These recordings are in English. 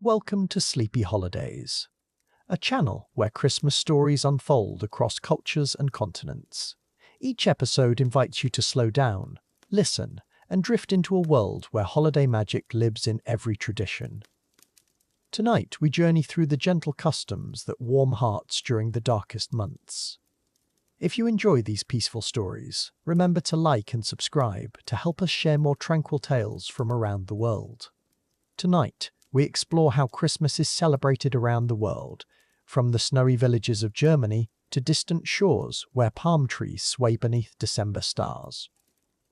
Welcome to Sleepy Holidays, a channel where Christmas stories unfold across cultures and continents. Each episode invites you to slow down, listen, and drift into a world where holiday magic lives in every tradition. Tonight, we journey through the gentle customs that warm hearts during the darkest months. If you enjoy these peaceful stories, remember to like and subscribe to help us share more tranquil tales from around the world. Tonight, we explore how Christmas is celebrated around the world, from the snowy villages of Germany to distant shores where palm trees sway beneath December stars.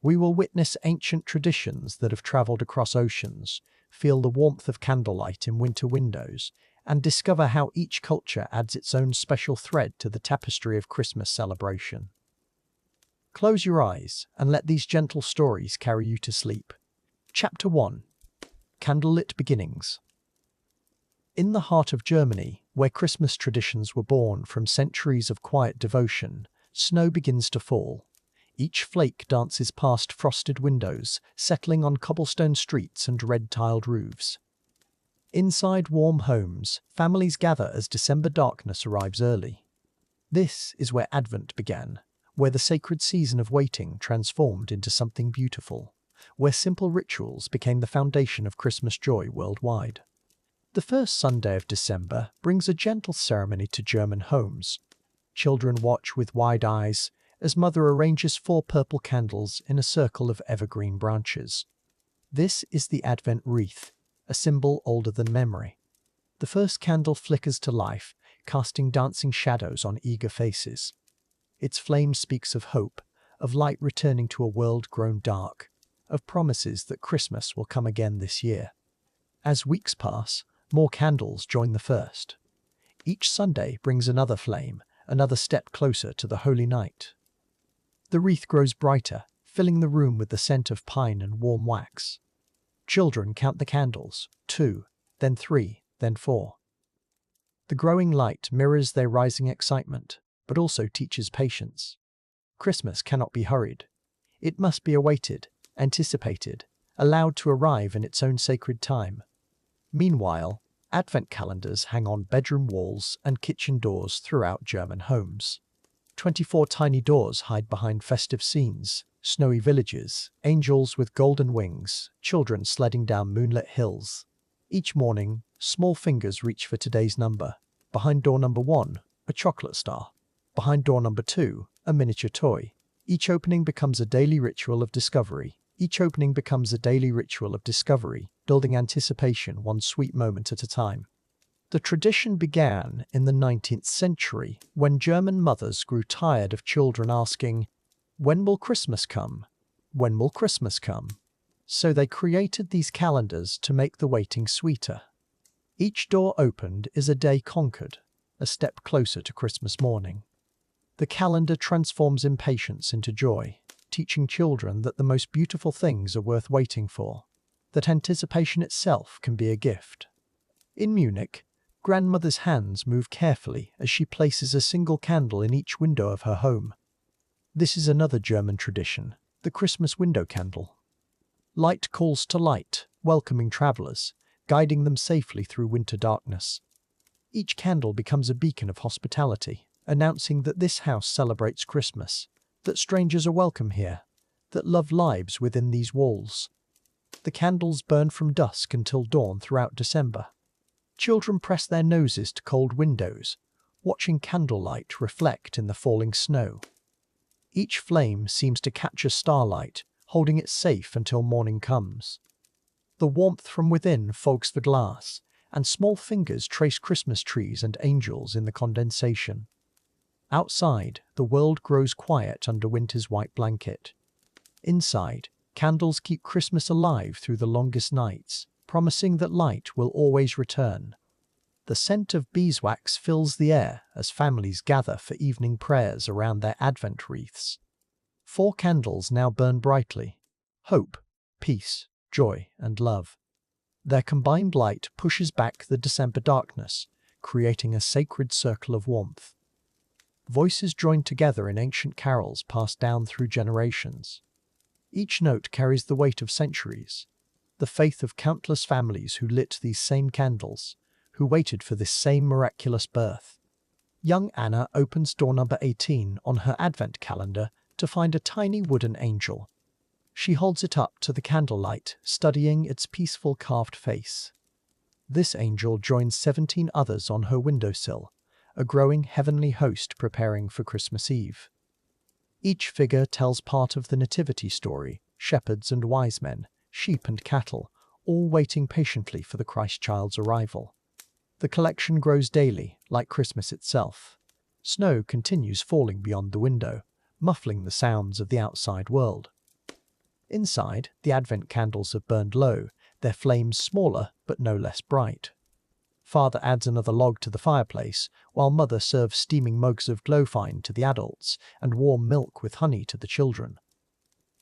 We will witness ancient traditions that have traveled across oceans, feel the warmth of candlelight in winter windows, and discover how each culture adds its own special thread to the tapestry of Christmas celebration. Close your eyes and let these gentle stories carry you to sleep. Chapter 1. Candlelit Beginnings. In the heart of Germany, where Christmas traditions were born from centuries of quiet devotion, snow begins to fall. Each flake dances past frosted windows, settling on cobblestone streets and red-tiled roofs. Inside warm homes, families gather as December darkness arrives early. This is where Advent began, where the sacred season of waiting transformed into something beautiful, where simple rituals became the foundation of Christmas joy worldwide. The first Sunday of December brings a gentle ceremony to German homes. Children watch with wide eyes as mother arranges 4 purple candles in a circle of evergreen branches. This is the Advent wreath, a symbol older than memory. The first candle flickers to life, casting dancing shadows on eager faces. Its flame speaks of hope, of light returning to a world grown dark, of promises that Christmas will come again this year. As weeks pass, more candles join the first. Each Sunday brings another flame, another step closer to the holy night. The wreath grows brighter, filling the room with the scent of pine and warm wax. Children count the candles, 2, then 3, then 4. The growing light mirrors their rising excitement, but also teaches patience. Christmas cannot be hurried. It must be awaited, anticipated, allowed to arrive in its own sacred time. Meanwhile, Advent calendars hang on bedroom walls and kitchen doors throughout German homes. 24 tiny doors hide behind festive scenes, snowy villages, angels with golden wings, children sledding down moonlit hills. Each morning, small fingers reach for today's number. Behind door number 1, a chocolate star. Behind door number 2, a miniature toy. Each opening becomes a daily ritual of discovery. Building anticipation one sweet moment at a time. The tradition began in the 19th century when German mothers grew tired of children asking, "When will Christmas come? When will Christmas come?" So they created these calendars to make the waiting sweeter. Each door opened is a day conquered, a step closer to Christmas morning. The calendar transforms impatience into joy, teaching children that the most beautiful things are worth waiting for, that anticipation itself can be a gift. In Munich, grandmother's hands move carefully as she places a single candle in each window of her home. This is another German tradition, the Christmas window candle. Light calls to light, welcoming travelers, guiding them safely through winter darkness. Each candle becomes a beacon of hospitality, announcing that this house celebrates Christmas, that strangers are welcome here, that love lives within these walls. The candles burn from dusk until dawn throughout December. Children press their noses to cold windows, watching candlelight reflect in the falling snow. Each flame seems to capture starlight, holding it safe until morning comes. The warmth from within fogs the glass, and small fingers trace Christmas trees and angels in the condensation. Outside, the world grows quiet under winter's white blanket. Inside, candles keep Christmas alive through the longest nights, promising that light will always return. The scent of beeswax fills the air as families gather for evening prayers around their Advent wreaths. 4 candles now burn brightly: hope, peace, joy, and love. Their combined light pushes back the December darkness, creating a sacred circle of warmth. Voices join together in ancient carols passed down through generations. Each note carries the weight of centuries. the faith of countless families who lit these same candles, who waited for this same miraculous birth. Young Anna opens door number 18 on her advent calendar to find a tiny wooden angel. She holds it up to the candlelight, studying its peaceful carved face. This angel joins 17 others on her windowsill, a growing heavenly host preparing for Christmas Eve. Each figure tells part of the nativity story: shepherds and wise men, sheep and cattle, all waiting patiently for the Christ child's arrival. The collection grows daily, like Christmas itself. Snow continues falling beyond the window, muffling the sounds of the outside world. Inside, the Advent candles have burned low, their flames smaller but no less bright. Father adds another log to the fireplace, while Mother serves steaming mugs of glowfine to the adults and warm milk with honey to the children.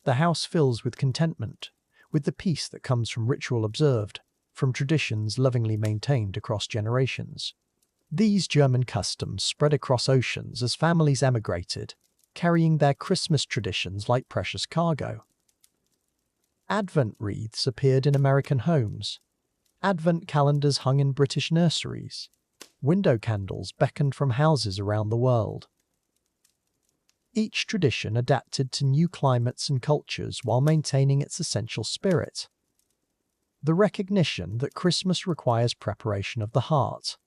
The house fills with contentment, with the peace that comes from ritual observed, from traditions lovingly maintained across generations. These German customs spread across oceans as families emigrated, carrying their Christmas traditions like precious cargo. Advent wreaths appeared in American homes. Advent calendars hung in British nurseries. Window candles beckoned from houses around the world. Each tradition adapted to new climates and cultures while maintaining its essential spirit. The recognition that Christmas requires preparation of the heart.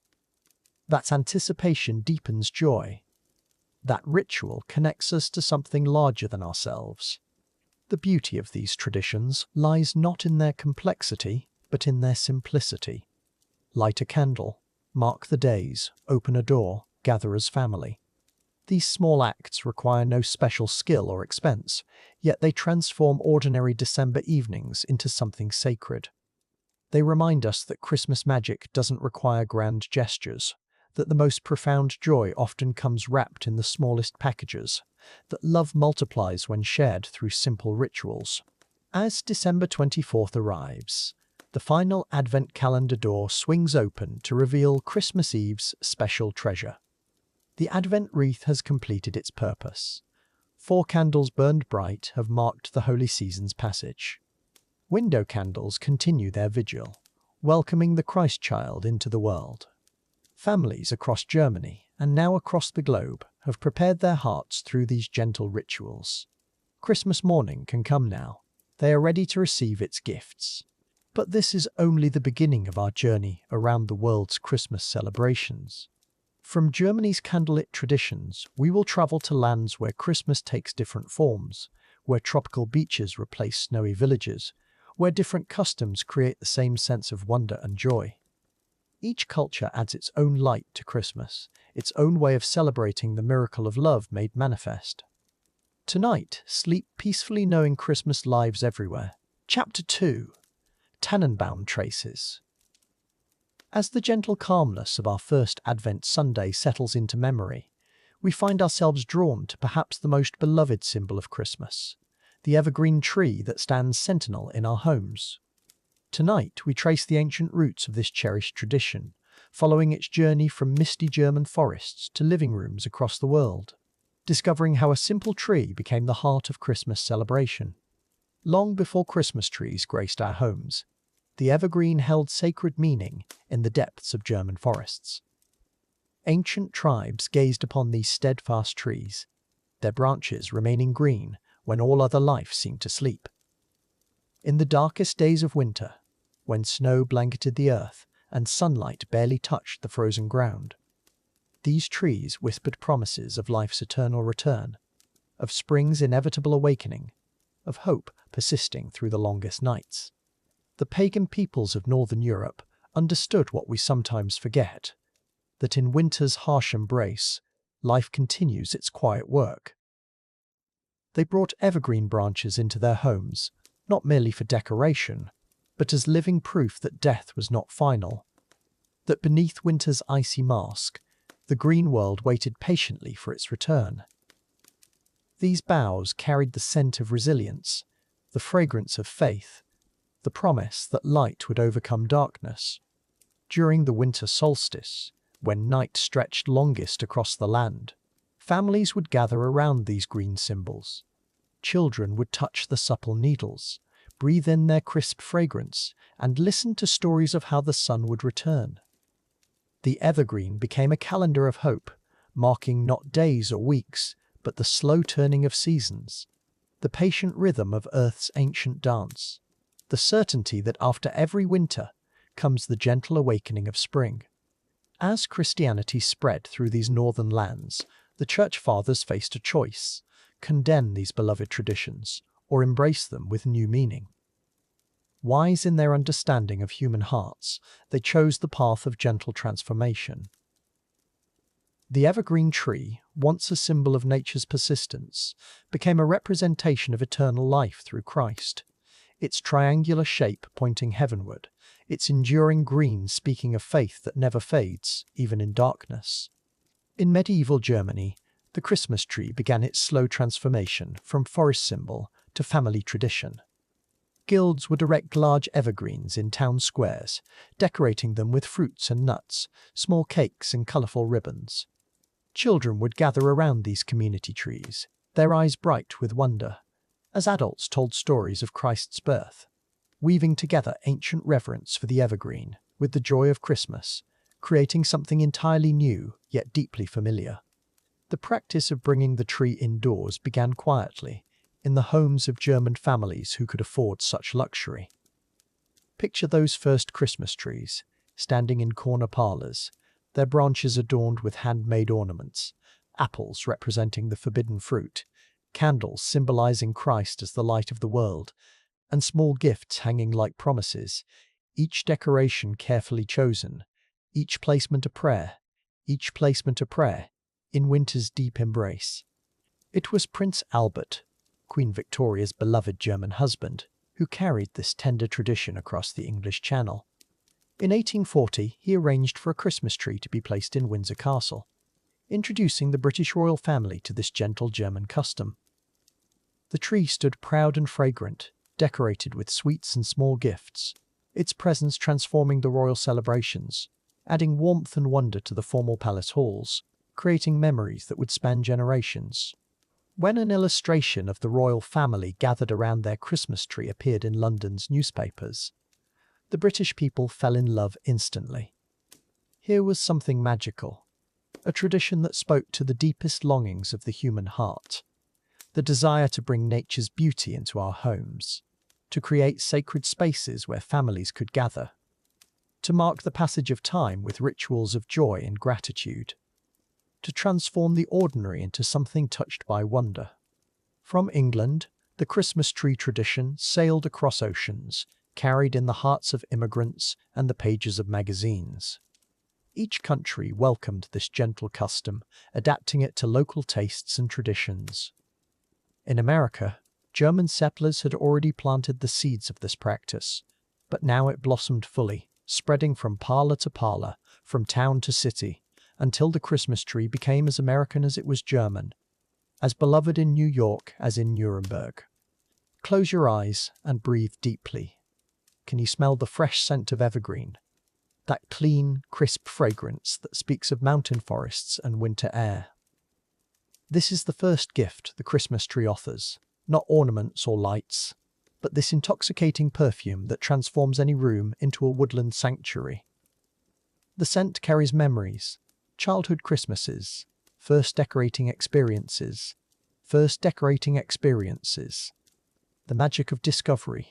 That anticipation deepens joy. That ritual connects us to something larger than ourselves. The beauty of these traditions lies not in their complexity, but in their simplicity. Light a candle, mark the days, open a door, gather as family. These small acts require no special skill or expense, yet they transform ordinary December evenings into something sacred. They remind us that Christmas magic doesn't require grand gestures, that the most profound joy often comes wrapped in the smallest packages, that love multiplies when shared through simple rituals. As December 24th arrives, the final Advent calendar door swings open to reveal Christmas Eve's special treasure. The Advent wreath has completed its purpose. 4 candles burned bright have marked the holy season's passage. Window candles continue their vigil, welcoming the Christ child into the world. Families across Germany, and now across the globe, have prepared their hearts through these gentle rituals. Christmas morning can come now. They are ready to receive its gifts. But this is only the beginning of our journey around the world's Christmas celebrations. From Germany's candlelit traditions, we will travel to lands where Christmas takes different forms, where tropical beaches replace snowy villages, where different customs create the same sense of wonder and joy. Each culture adds its own light to Christmas, its own way of celebrating the miracle of love made manifest. Tonight, sleep peacefully knowing Christmas lives everywhere. Chapter 2. Tannenbaum Traces. As the gentle calmness of our first Advent Sunday settles into memory, we find ourselves drawn to perhaps the most beloved symbol of Christmas, the evergreen tree that stands sentinel in our homes. Tonight, we trace the ancient roots of this cherished tradition, following its journey from misty German forests to living rooms across the world, discovering how a simple tree became the heart of Christmas celebration. Long before Christmas trees graced our homes, the evergreen held sacred meaning in the depths of German forests. Ancient tribes gazed upon these steadfast trees, their branches remaining green when all other life seemed to sleep. In the darkest days of winter, when snow blanketed the earth and sunlight barely touched the frozen ground, these trees whispered promises of life's eternal return, of spring's inevitable awakening, of hope persisting through the longest nights. The pagan peoples of Northern Europe understood what we sometimes forget, that in winter's harsh embrace, life continues its quiet work. They brought evergreen branches into their homes, not merely for decoration, but as living proof that death was not final, that beneath winter's icy mask, the green world waited patiently for its return. These boughs carried the scent of resilience, the fragrance of faith, the promise that light would overcome darkness. During the winter solstice, when night stretched longest across the land, families would gather around these green symbols. Children would touch the supple needles, breathe in their crisp fragrance, and listen to stories of how the sun would return. The evergreen became a calendar of hope, marking not days or weeks, but the slow turning of seasons, the patient rhythm of Earth's ancient dance, the certainty that after every winter comes the gentle awakening of spring. As Christianity spread through these northern lands, the Church Fathers faced a choice: condemn these beloved traditions, or embrace them with new meaning. Wise in their understanding of human hearts, they chose the path of gentle transformation. The evergreen tree, once a symbol of nature's persistence, became a representation of eternal life through Christ. Its triangular shape pointing heavenward, its enduring green speaking of faith that never fades, even in darkness. In medieval Germany, the Christmas tree began its slow transformation from forest symbol to family tradition. Guilds would erect large evergreens in town squares, decorating them with fruits and nuts, small cakes and colourful ribbons. Children would gather around these community trees, their eyes bright with wonder, as adults told stories of Christ's birth, weaving together ancient reverence for the evergreen with the joy of Christmas, creating something entirely new yet deeply familiar. The practice of bringing the tree indoors began quietly, in the homes of German families who could afford such luxury. Picture those first Christmas trees, standing in corner parlours, their branches adorned with handmade ornaments, apples representing the forbidden fruit, candles symbolizing Christ as the light of the world, and small gifts hanging like promises, each decoration carefully chosen, each placement a prayer, in winter's deep embrace. It was Prince Albert, Queen Victoria's beloved German husband, who carried this tender tradition across the English Channel. In 1840, he arranged for a Christmas tree to be placed in Windsor Castle, introducing the British royal family to this gentle German custom. The tree stood proud and fragrant, decorated with sweets and small gifts, its presence transforming the royal celebrations, adding warmth and wonder to the formal palace halls, creating memories that would span generations. When an illustration of the royal family gathered around their Christmas tree appeared in London's newspapers, the British people fell in love instantly. Here was something magical, a tradition that spoke to the deepest longings of the human heart, the desire to bring nature's beauty into our homes, to create sacred spaces where families could gather, to mark the passage of time with rituals of joy and gratitude, to transform the ordinary into something touched by wonder. From England, the Christmas tree tradition sailed across oceans, carried in the hearts of immigrants and the pages of magazines. Each country welcomed this gentle custom, adapting it to local tastes and traditions. In America, German settlers had already planted the seeds of this practice, but now it blossomed fully, spreading from parlor to parlor, from town to city, until the Christmas tree became as American as it was German, as beloved in New York as in Nuremberg. Close your eyes and breathe deeply. Can you smell the fresh scent of evergreen? That clean, crisp fragrance that speaks of mountain forests and winter air. This is the first gift the Christmas tree offers, not ornaments or lights, but this intoxicating perfume that transforms any room into a woodland sanctuary. The scent carries memories, childhood Christmases, first decorating experiences, the magic of discovery,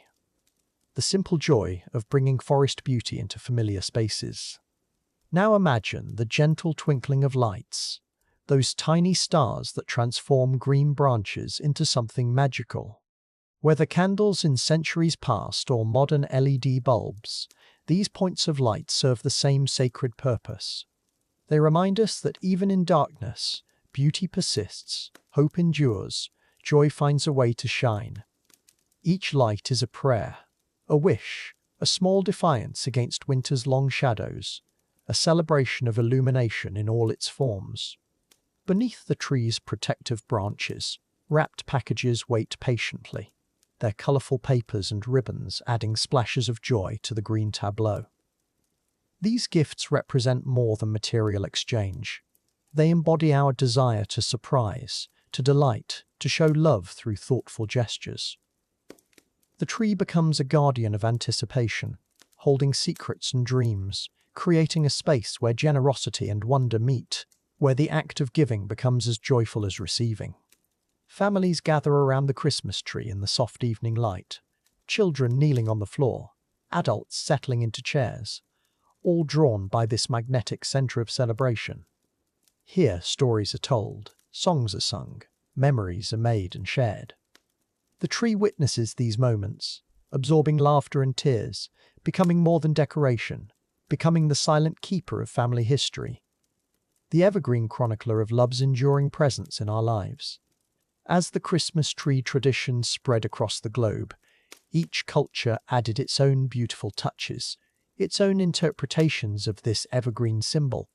the simple joy of bringing forest beauty into familiar spaces. Now imagine the gentle twinkling of lights, those tiny stars that transform green branches into something magical. Whether candles in centuries past or modern LED bulbs, these points of light serve the same sacred purpose. They remind us that even in darkness, beauty persists, hope endures, joy finds a way to shine. Each light is a prayer, a wish, a small defiance against winter's long shadows, a celebration of illumination in all its forms. Beneath the tree's protective branches, wrapped packages wait patiently, their colourful papers and ribbons adding splashes of joy to the green tableau. These gifts represent more than material exchange. They embody our desire to surprise, to delight, to show love through thoughtful gestures. The tree becomes a guardian of anticipation, holding secrets and dreams, creating a space where generosity and wonder meet, where the act of giving becomes as joyful as receiving. Families gather around the Christmas tree in the soft evening light, children kneeling on the floor, adults settling into chairs, all drawn by this magnetic center of celebration. Here stories are told, songs are sung, memories are made and shared. The tree witnesses these moments, absorbing laughter and tears, becoming more than decoration, becoming the silent keeper of family history, the evergreen chronicler of love's enduring presence in our lives. As the Christmas tree tradition spread across the globe, each culture added its own beautiful touches, its own interpretations of this evergreen symbol.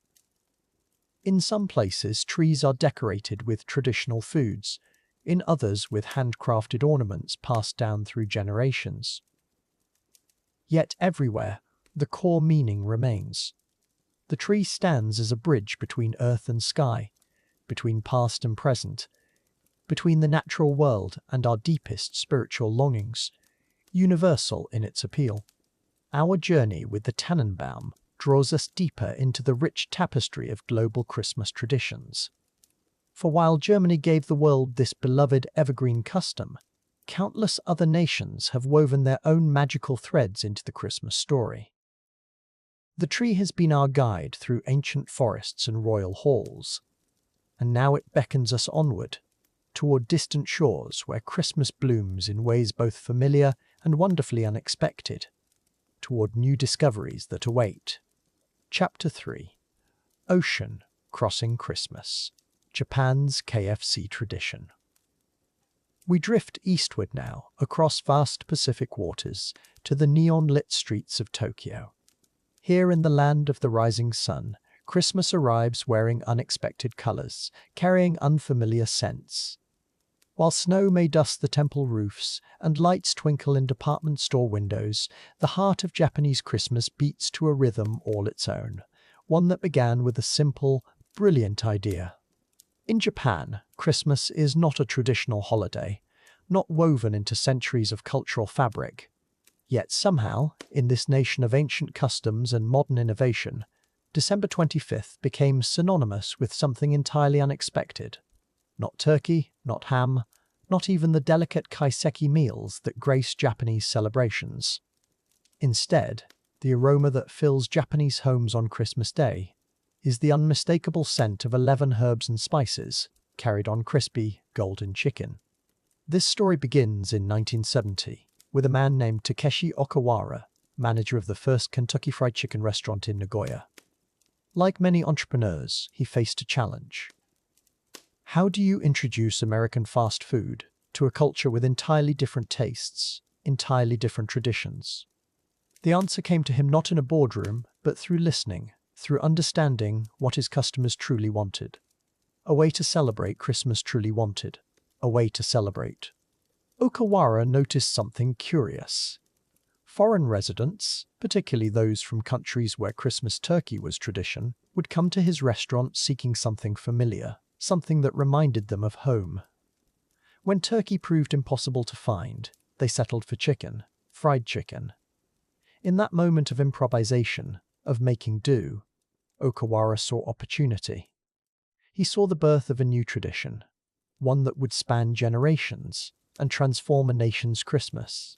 In some places, trees are decorated with traditional foods, in others with handcrafted ornaments passed down through generations. Yet everywhere, the core meaning remains. The tree stands as a bridge between earth and sky, between past and present, between the natural world and our deepest spiritual longings, universal in its appeal. Our journey with the Tannenbaum draws us deeper into the rich tapestry of global Christmas traditions. For while Germany gave the world this beloved evergreen custom, countless other nations have woven their own magical threads into the Christmas story. The tree has been our guide through ancient forests and royal halls, and now it beckons us onward, toward distant shores where Christmas blooms in ways both familiar and wonderfully unexpected, toward new discoveries that await. Chapter 3. Ocean Crossing Christmas. Japan's KFC tradition. We drift eastward now, across vast Pacific waters, to the neon-lit streets of Tokyo. Here in the land of the rising sun, Christmas arrives wearing unexpected colors, carrying unfamiliar scents. While snow may dust the temple roofs and lights twinkle in department store windows, the heart of Japanese Christmas beats to a rhythm all its own, one that began with a simple, brilliant idea. In Japan, Christmas is not a traditional holiday, not woven into centuries of cultural fabric. Yet somehow, in this nation of ancient customs and modern innovation, December 25th became synonymous with something entirely unexpected. Not turkey, not ham, not even the delicate kaiseki meals that grace Japanese celebrations. Instead, the aroma that fills Japanese homes on Christmas Day is the unmistakable scent of 11 herbs and spices carried on crispy, golden chicken. This story begins in 1970 with a man named Takeshi Okawara, manager of the first Kentucky Fried Chicken restaurant in Nagoya. Like many entrepreneurs, he faced a challenge. How do you introduce American fast food to a culture with entirely different tastes, entirely different traditions? The answer came to him not in a boardroom, but through listening, through understanding what his customers truly wanted. A way to celebrate Christmas truly wanted. A way to celebrate. Okawara noticed something curious. Foreign residents, particularly those from countries where Christmas turkey was tradition, would come to his restaurant seeking something familiar, something that reminded them of home. When turkey proved impossible to find, they settled for chicken, fried chicken. In that moment of improvisation, of making do, Okawara saw opportunity. He saw the birth of a new tradition, one that would span generations and transform a nation's Christmas.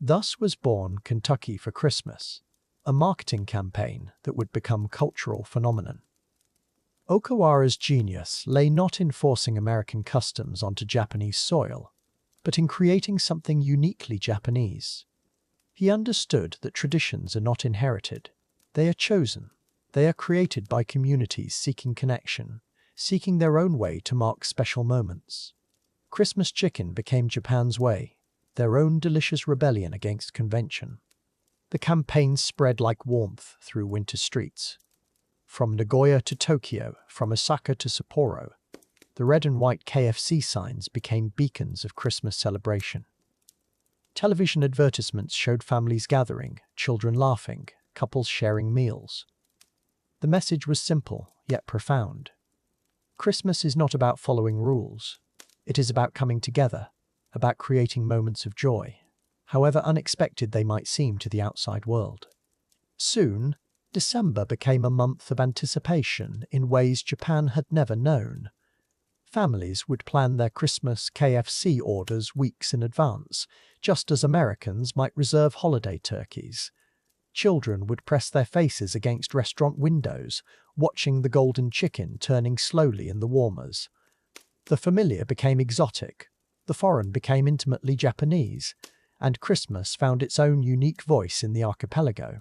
Thus was born Kentucky for Christmas, a marketing campaign that would become a cultural phenomenon. Okawara's genius lay not in forcing American customs onto Japanese soil, but in creating something uniquely Japanese. He understood that traditions are not inherited, they are chosen. They are created by communities seeking connection, seeking their own way to mark special moments. Christmas chicken became Japan's way, their own delicious rebellion against convention. The campaign spread like warmth through winter streets. From Nagoya to Tokyo, from Osaka to Sapporo, the red and white KFC signs became beacons of Christmas celebration. Television advertisements showed families gathering, children laughing, couples sharing meals. The message was simple, yet profound. Christmas is not about following rules. It is about coming together, about creating moments of joy. however unexpected they might seem to the outside world. Soon, December became a month of anticipation in ways Japan had never known. Families would plan their Christmas KFC orders weeks in advance, just as Americans might reserve holiday turkeys. Children would press their faces against restaurant windows, watching the golden chicken turning slowly in the warmers. The familiar became exotic, the foreign became intimately Japanese, and Christmas found its own unique voice in the archipelago.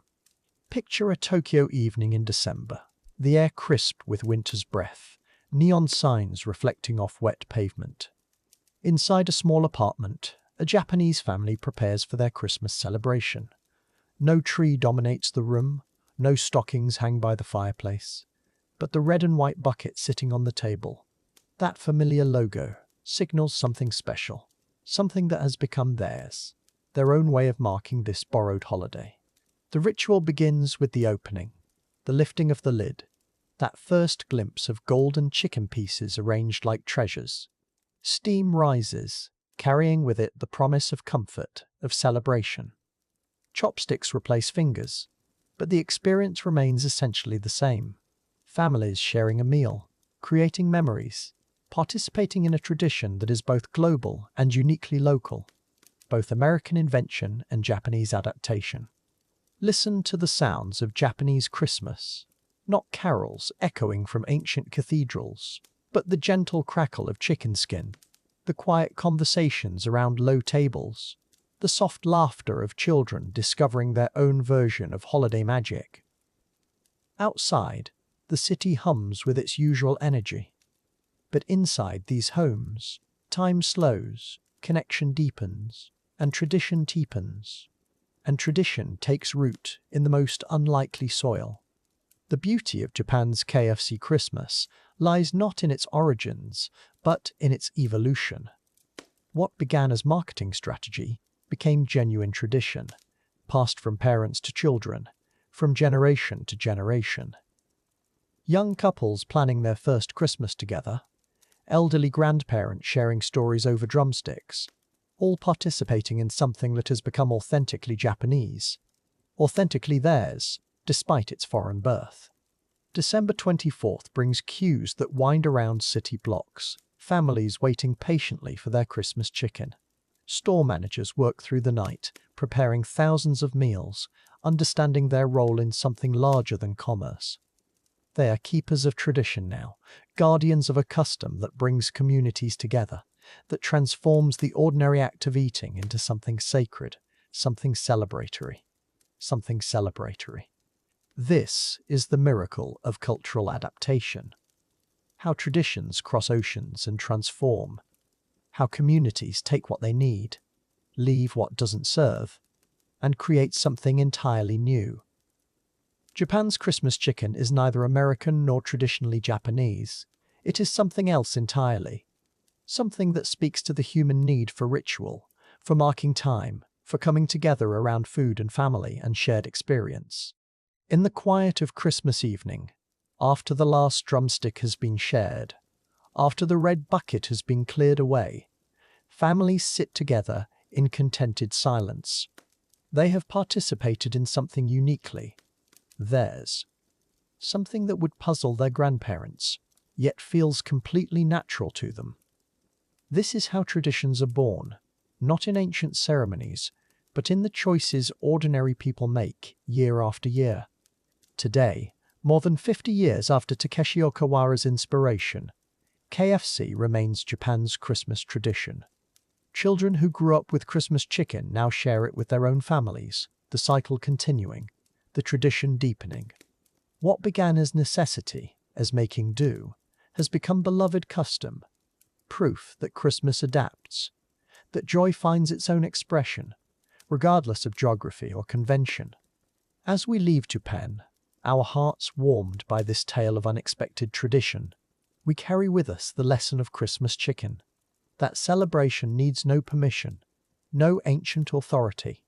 Picture a Tokyo evening in December, the air crisp with winter's breath, neon signs reflecting off wet pavement. Inside a small apartment, a Japanese family prepares for their Christmas celebration. No tree dominates the room, no stockings hang by the fireplace, but the red and white bucket sitting on the table. That familiar logo signals something special, something that has become theirs, their own way of marking this borrowed holiday. The ritual begins with the opening, the lifting of the lid, that first glimpse of golden chicken pieces arranged like treasures. Steam rises, carrying with it the promise of comfort, of celebration. Chopsticks replace fingers, but the experience remains essentially the same. Families sharing a meal, creating memories, participating in a tradition that is both global and uniquely local, both American invention and Japanese adaptation. Listen to the sounds of Japanese Christmas, not carols echoing from ancient cathedrals, but the gentle crackle of chicken skin, the quiet conversations around low tables, the soft laughter of children discovering their own version of holiday magic. Outside, the city hums with its usual energy. But inside these homes, time slows, connection deepens, and tradition deepens. And tradition takes root in the most unlikely soil. The beauty of Japan's KFC Christmas lies not in its origins, but in its evolution. What began as marketing strategy became genuine tradition, passed from parents to children, from generation to generation. Young couples planning their first Christmas together, elderly grandparents sharing stories over drumsticks, all participating in something that has become authentically Japanese, authentically theirs, despite its foreign birth. December 24th brings queues that wind around city blocks, families waiting patiently for their Christmas chicken. Store managers work through the night, preparing thousands of meals, understanding their role in something larger than commerce. They are keepers of tradition now, guardians of a custom that brings communities together, that transforms the ordinary act of eating into something sacred, something celebratory. Something celebratory. This is the miracle of cultural adaptation. How traditions cross oceans and transform. How communities take what they need, leave what doesn't serve, and create something entirely new. Japan's Christmas chicken is neither American nor traditionally Japanese. It is something else entirely. Something that speaks to the human need for ritual, for marking time, for coming together around food and family and shared experience. In the quiet of Christmas evening, after the last drumstick has been shared, after the red bucket has been cleared away, families sit together in contented silence. They have participated in something uniquely theirs, something that would puzzle their grandparents, yet feels completely natural to them. This is how traditions are born, not in ancient ceremonies, but in the choices ordinary people make year after year. Today, more than 50 years after Takeshi Okawara's inspiration, KFC remains Japan's Christmas tradition. Children who grew up with Christmas chicken now share it with their own families, the cycle continuing, the tradition deepening. What began as necessity, as making do, has become beloved custom, proof that Christmas adapts, that joy finds its own expression, regardless of geography or convention. As we leave Japan, our hearts warmed by this tale of unexpected tradition, we carry with us the lesson of Christmas chicken, that celebration needs no permission, no ancient authority,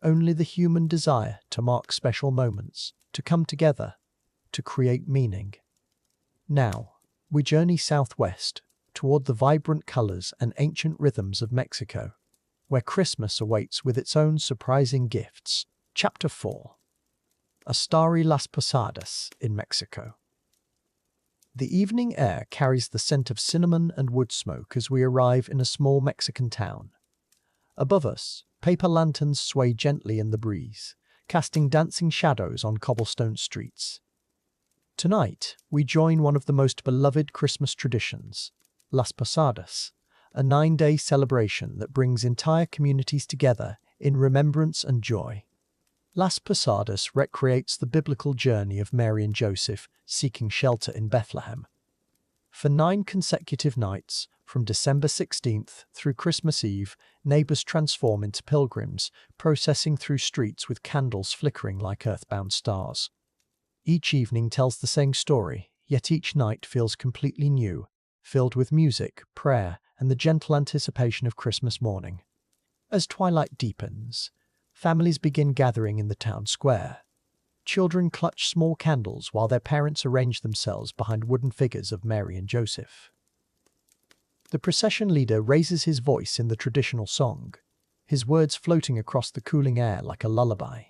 only the human desire to mark special moments, to come together, to create meaning. Now, we journey southwest, toward the vibrant colors and ancient rhythms of Mexico, where Christmas awaits with its own surprising gifts. Chapter 4. A starry Las Posadas in Mexico. The evening air carries the scent of cinnamon and wood smoke as we arrive in a small Mexican town. Above us, paper lanterns sway gently in the breeze, casting dancing shadows on cobblestone streets. Tonight, we join one of the most beloved Christmas traditions, Las Posadas, a 9-day celebration that brings entire communities together in remembrance and joy. Las Posadas recreates the biblical journey of Mary and Joseph seeking shelter in Bethlehem. For 9 consecutive nights, from December 16th through Christmas Eve, neighbors transform into pilgrims, processing through streets with candles flickering like earthbound stars. Each evening tells the same story, yet each night feels completely new, filled with music, prayer, and the gentle anticipation of Christmas morning. As twilight deepens, families begin gathering in the town square. Children clutch small candles while their parents arrange themselves behind wooden figures of Mary and Joseph. The procession leader raises his voice in the traditional song, his words floating across the cooling air like a lullaby.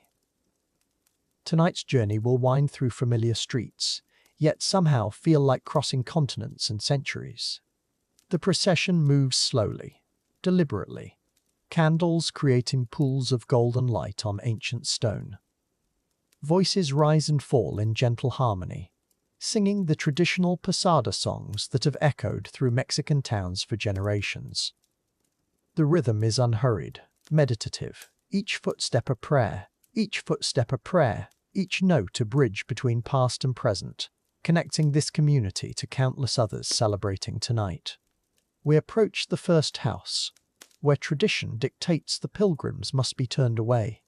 Tonight's journey will wind through familiar streets, yet somehow feel like crossing continents and centuries. The procession moves slowly, deliberately, candles creating pools of golden light on ancient stone. Voices rise and fall in gentle harmony, singing the traditional posada songs that have echoed through Mexican towns for generations. The rhythm is unhurried, meditative, each footstep a prayer, each note a bridge between past and present, connecting this community to countless others celebrating tonight. We approach the first house, where tradition dictates the pilgrims must be turned away.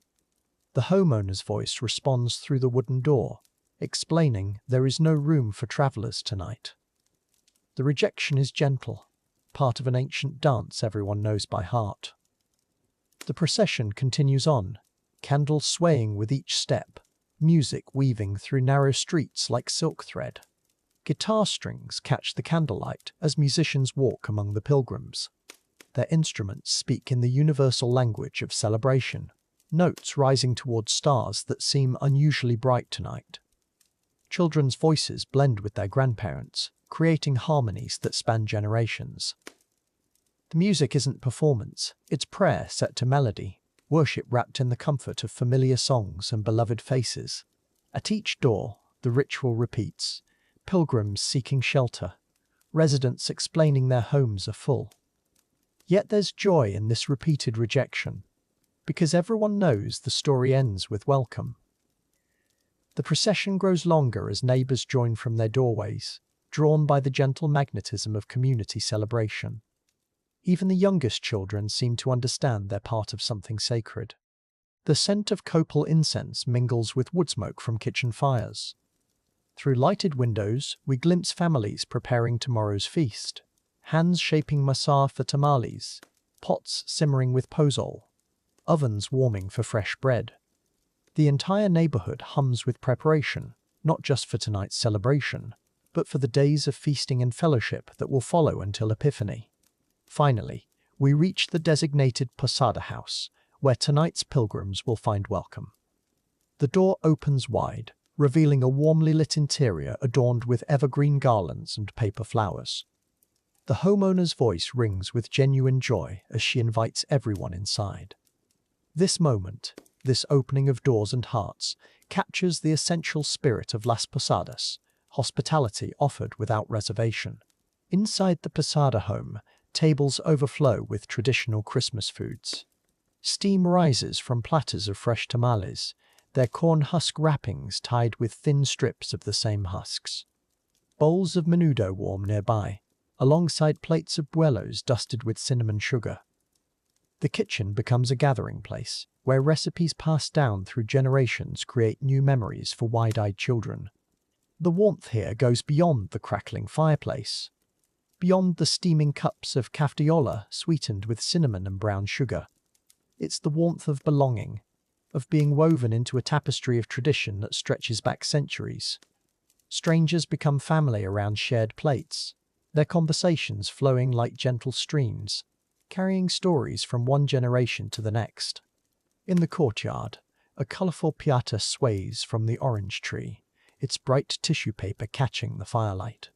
The homeowner's voice responds through the wooden door, explaining there is no room for travelers tonight. The rejection is gentle, part of an ancient dance everyone knows by heart. The procession continues on, candles swaying with each step, music weaving through narrow streets like silk thread. Guitar strings catch the candlelight as musicians walk among the pilgrims. Their instruments speak in the universal language of celebration, notes rising towards stars that seem unusually bright tonight. Children's voices blend with their grandparents, creating harmonies that span generations. The music isn't performance, it's prayer set to melody, worship wrapped in the comfort of familiar songs and beloved faces. At each door, the ritual repeats, pilgrims seeking shelter, residents explaining their homes are full. Yet there's joy in this repeated rejection, because everyone knows the story ends with welcome. The procession grows longer as neighbors join from their doorways, drawn by the gentle magnetism of community celebration. Even the youngest children seem to understand they're part of something sacred. The scent of copal incense mingles with wood smoke from kitchen fires. Through lighted windows, we glimpse families preparing tomorrow's feast, hands shaping masa for tamales, pots simmering with pozole, ovens warming for fresh bread. The entire neighborhood hums with preparation, not just for tonight's celebration, but for the days of feasting and fellowship that will follow until Epiphany. Finally, we reach the designated posada house, where tonight's pilgrims will find welcome. The door opens wide, revealing a warmly lit interior adorned with evergreen garlands and paper flowers. The homeowner's voice rings with genuine joy as she invites everyone inside. This moment, this opening of doors and hearts, captures the essential spirit of Las Posadas, hospitality offered without reservation. Inside the posada home, tables overflow with traditional Christmas foods. Steam rises from platters of fresh tamales, their corn husk wrappings tied with thin strips of the same husks. Bowls of menudo warm nearby, alongside plates of buelos dusted with cinnamon sugar. The kitchen becomes a gathering place, where recipes passed down through generations create new memories for wide-eyed children. The warmth here goes beyond the crackling fireplace, beyond the steaming cups of cafeola sweetened with cinnamon and brown sugar. It's the warmth of belonging, of being woven into a tapestry of tradition that stretches back centuries. Strangers become family around shared plates, their conversations flowing like gentle streams, carrying stories from one generation to the next. In the courtyard, a colourful piata sways from the orange tree, its bright tissue paper catching the firelight.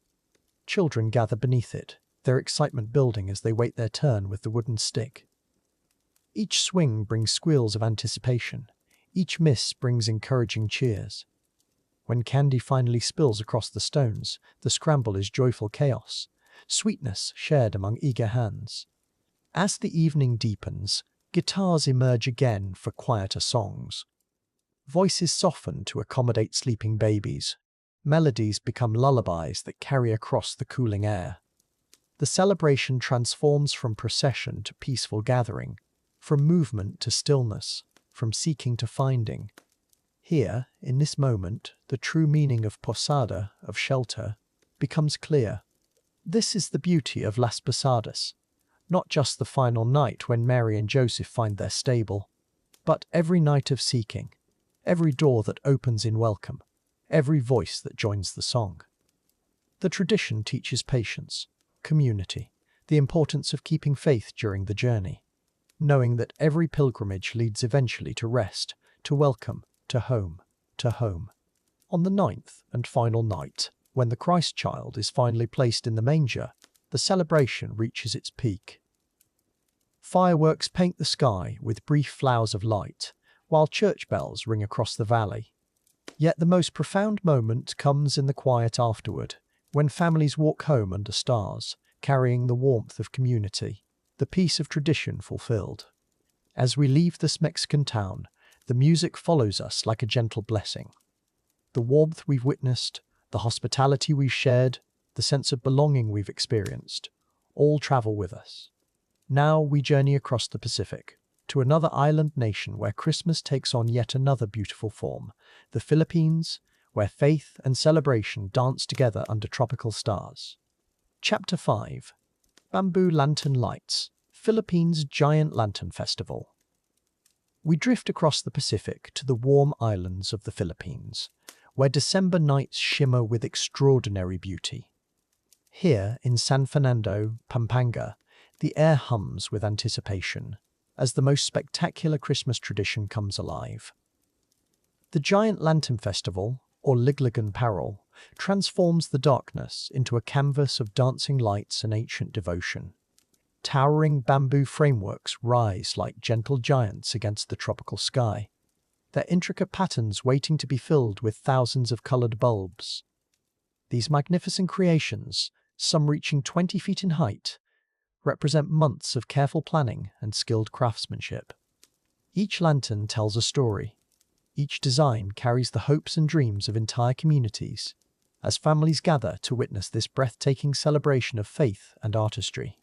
Children gather beneath it, their excitement building as they wait their turn with the wooden stick. Each swing brings squeals of anticipation. Each miss brings encouraging cheers. When candy finally spills across the stones, the scramble is joyful chaos, sweetness shared among eager hands. As the evening deepens, guitars emerge again for quieter songs. Voices soften to accommodate sleeping babies. Melodies become lullabies that carry across the cooling air. The celebration transforms from procession to peaceful gathering, from movement to stillness, from seeking to finding. Here, in this moment, the true meaning of posada, of shelter, becomes clear. This is the beauty of Las Posadas, not just the final night when Mary and Joseph find their stable, but every night of seeking, every door that opens in welcome, every voice that joins the song. The tradition teaches patience, community, the importance of keeping faith during the journey, knowing that every pilgrimage leads eventually to rest, to welcome, to home, to home. On the ninth and final night, when the Christ child is finally placed in the manger, the celebration reaches its peak. Fireworks paint the sky with brief flowers of light, while church bells ring across the valley. Yet the most profound moment comes in the quiet afterward, when families walk home under stars, carrying the warmth of community, the peace of tradition fulfilled. As we leave this Mexican town, the music follows us like a gentle blessing. The warmth we've witnessed, the hospitality we've shared, the sense of belonging we've experienced, all travel with us. Now we journey across the Pacific, to another island nation where Christmas takes on yet another beautiful form, the Philippines, where faith and celebration dance together under tropical stars. Chapter 5. Bamboo Lantern Lights, Philippines' Giant Lantern Festival. We drift across the Pacific to the warm islands of the Philippines, where December nights shimmer with extraordinary beauty. Here, in San Fernando, Pampanga, the air hums with anticipation, as the most spectacular Christmas tradition comes alive. The Giant Lantern Festival, or Ligligan Parol, transforms the darkness into a canvas of dancing lights and ancient devotion. Towering bamboo frameworks rise like gentle giants against the tropical sky, their intricate patterns waiting to be filled with thousands of colored bulbs. These magnificent creations, some reaching 20 feet in height, represent months of careful planning and skilled craftsmanship. Each lantern tells a story. Each design carries the hopes and dreams of entire communities, as families gather to witness this breathtaking celebration of faith and artistry.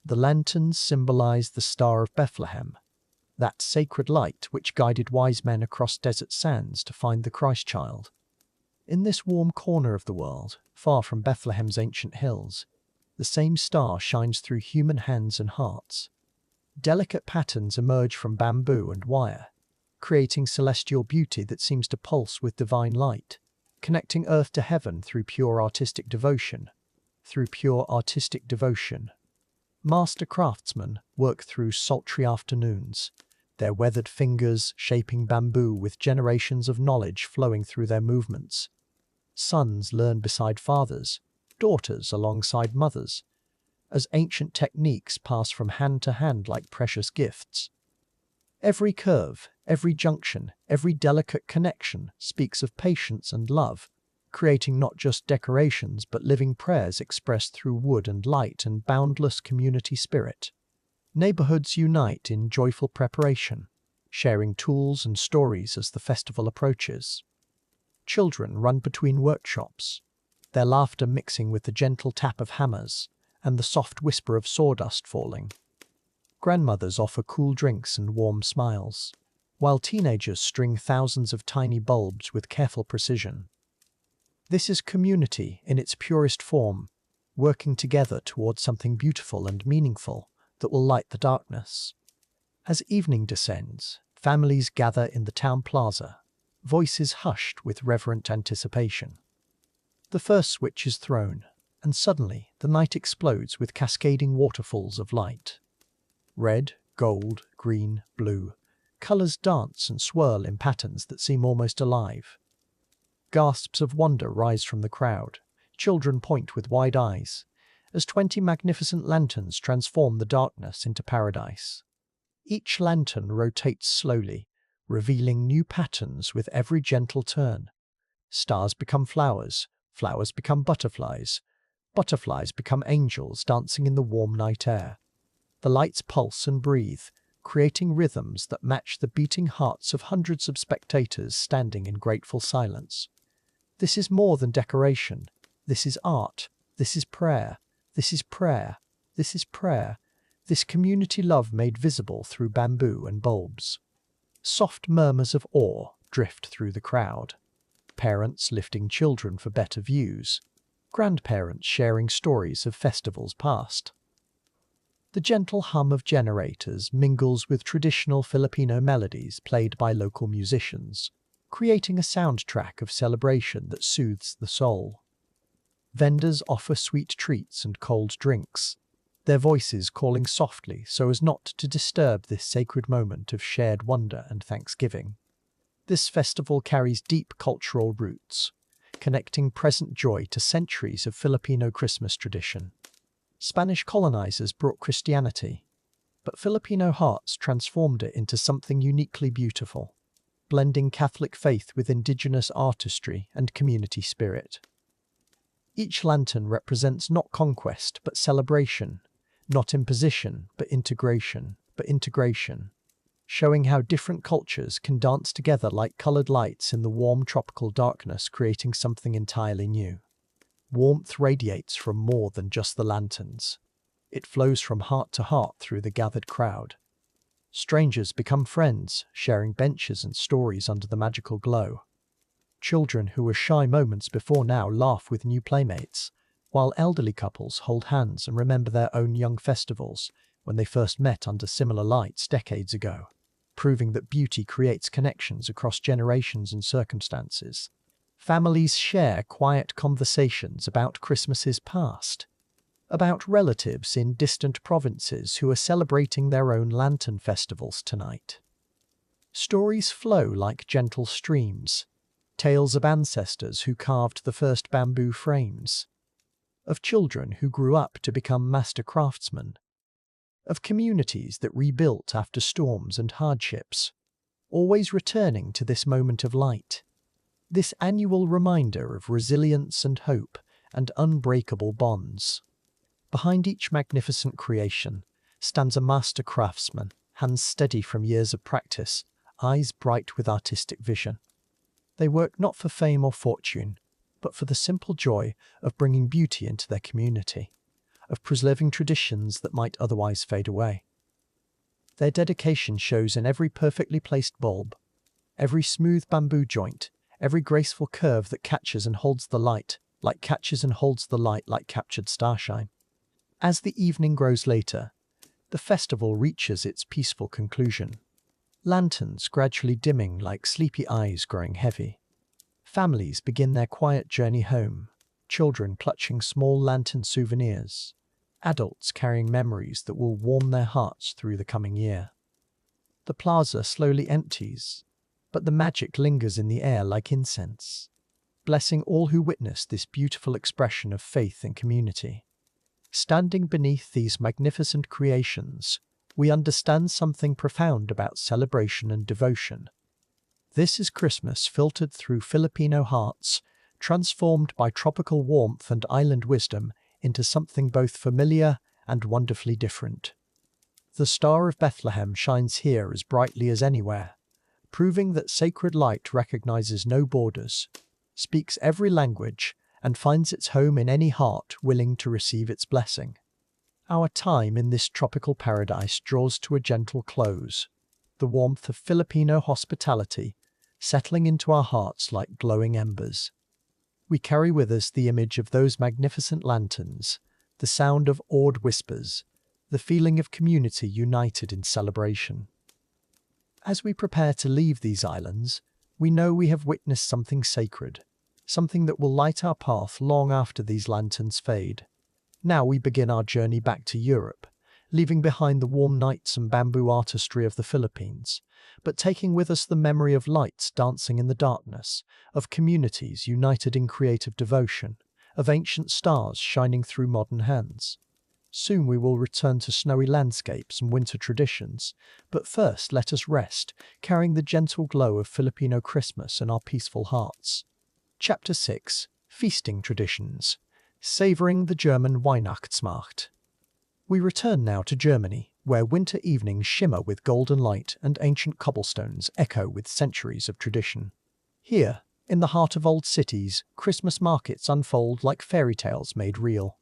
The lanterns symbolize the Star of Bethlehem, that sacred light which guided wise men across desert sands to find the Christ child. In this warm corner of the world, far from Bethlehem's ancient hills, the same star shines through human hands and hearts. Delicate patterns emerge from bamboo and wire, creating celestial beauty that seems to pulse with divine light, connecting earth to heaven through pure artistic devotion. Master craftsmen work through sultry afternoons, their weathered fingers shaping bamboo with generations of knowledge flowing through their movements. Sons learn beside fathers, daughters alongside mothers, as ancient techniques pass from hand to hand like precious gifts. Every curve, every junction, every delicate connection speaks of patience and love, creating not just decorations but living prayers expressed through wood and light and boundless community spirit. Neighborhoods unite in joyful preparation, sharing tools and stories as the festival approaches. Children run between workshops, their laughter mixing with the gentle tap of hammers and the soft whisper of sawdust falling. Grandmothers offer cool drinks and warm smiles, while teenagers string thousands of tiny bulbs with careful precision. This is community in its purest form, working together towards something beautiful and meaningful that will light the darkness. As evening descends, families gather in the town plaza, voices hushed with reverent anticipation. The first switch is thrown, and suddenly the night explodes with cascading waterfalls of light. Red, gold, green, blue. Colours dance and swirl in patterns that seem almost alive. Gasps of wonder rise from the crowd. Children point with wide eyes, as 20 magnificent lanterns transform the darkness into paradise. Each lantern rotates slowly, revealing new patterns with every gentle turn. Stars become flowers, flowers become butterflies, butterflies become angels dancing in the warm night air. The lights pulse and breathe, creating rhythms that match the beating hearts of hundreds of spectators standing in grateful silence. This is more than decoration. This is art. This is prayer. This is prayer. This is prayer. This community love made visible through bamboo and bulbs. Soft murmurs of awe drift through the crowd. Parents lifting children for better views. Grandparents sharing stories of festivals past. The gentle hum of generators mingles with traditional Filipino melodies played by local musicians, creating a soundtrack of celebration that soothes the soul. Vendors offer sweet treats and cold drinks, their voices calling softly so as not to disturb this sacred moment of shared wonder and thanksgiving. This festival carries deep cultural roots, connecting present joy to centuries of Filipino Christmas tradition. Spanish colonizers brought Christianity, but Filipino hearts transformed it into something uniquely beautiful, blending Catholic faith with indigenous artistry and community spirit. Each lantern represents not conquest but celebration, not imposition but integration, showing how different cultures can dance together like colored lights in the warm tropical darkness, creating something entirely new. Warmth radiates from more than just the lanterns. It flows from heart to heart through the gathered crowd. Strangers become friends, sharing benches and stories under the magical glow. Children who were shy moments before now laugh with new playmates, while elderly couples hold hands and remember their own young festivals when they first met under similar lights decades ago, proving that beauty creates connections across generations and circumstances. Families share quiet conversations about Christmases past, about relatives in distant provinces who are celebrating their own lantern festivals tonight. Stories flow like gentle streams, tales of ancestors who carved the first bamboo frames, of children who grew up to become master craftsmen, of communities that rebuilt after storms and hardships, always returning to this moment of light. This annual reminder of resilience and hope and unbreakable bonds. Behind each magnificent creation stands a master craftsman, hands steady from years of practice, eyes bright with artistic vision. They work not for fame or fortune, but for the simple joy of bringing beauty into their community, of preserving traditions that might otherwise fade away. Their dedication shows in every perfectly placed bulb, every smooth bamboo joint, every graceful curve that catches and holds the light, like captured starshine. As the evening grows later, the festival reaches its peaceful conclusion. Lanterns gradually dimming like sleepy eyes growing heavy. Families begin their quiet journey home, children clutching small lantern souvenirs, adults carrying memories that will warm their hearts through the coming year. The plaza slowly empties, but the magic lingers in the air like incense, blessing all who witness this beautiful expression of faith and community. Standing beneath these magnificent creations, we understand something profound about celebration and devotion. This is Christmas filtered through Filipino hearts, transformed by tropical warmth and island wisdom into something both familiar and wonderfully different. The Star of Bethlehem shines here as brightly as anywhere, proving that sacred light recognizes no borders, speaks every language, and finds its home in any heart willing to receive its blessing. Our time in this tropical paradise draws to a gentle close, the warmth of Filipino hospitality settling into our hearts like glowing embers. We carry with us the image of those magnificent lanterns, the sound of awed whispers, the feeling of community united in celebration. As we prepare to leave these islands, we know we have witnessed something sacred, something that will light our path long after these lanterns fade. Now we begin our journey back to Europe, leaving behind the warm nights and bamboo artistry of the Philippines, but taking with us the memory of lights dancing in the darkness, of communities united in creative devotion, of ancient stars shining through modern hands. Soon we will return to snowy landscapes and winter traditions, but first let us rest, carrying the gentle glow of Filipino Christmas in our peaceful hearts. Chapter 6: Feasting Traditions. Savoring the German Weihnachtsmarkt. We return now to Germany, where winter evenings shimmer with golden light and ancient cobblestones echo with centuries of tradition. Here, in the heart of old cities, Christmas markets unfold like fairy tales made real.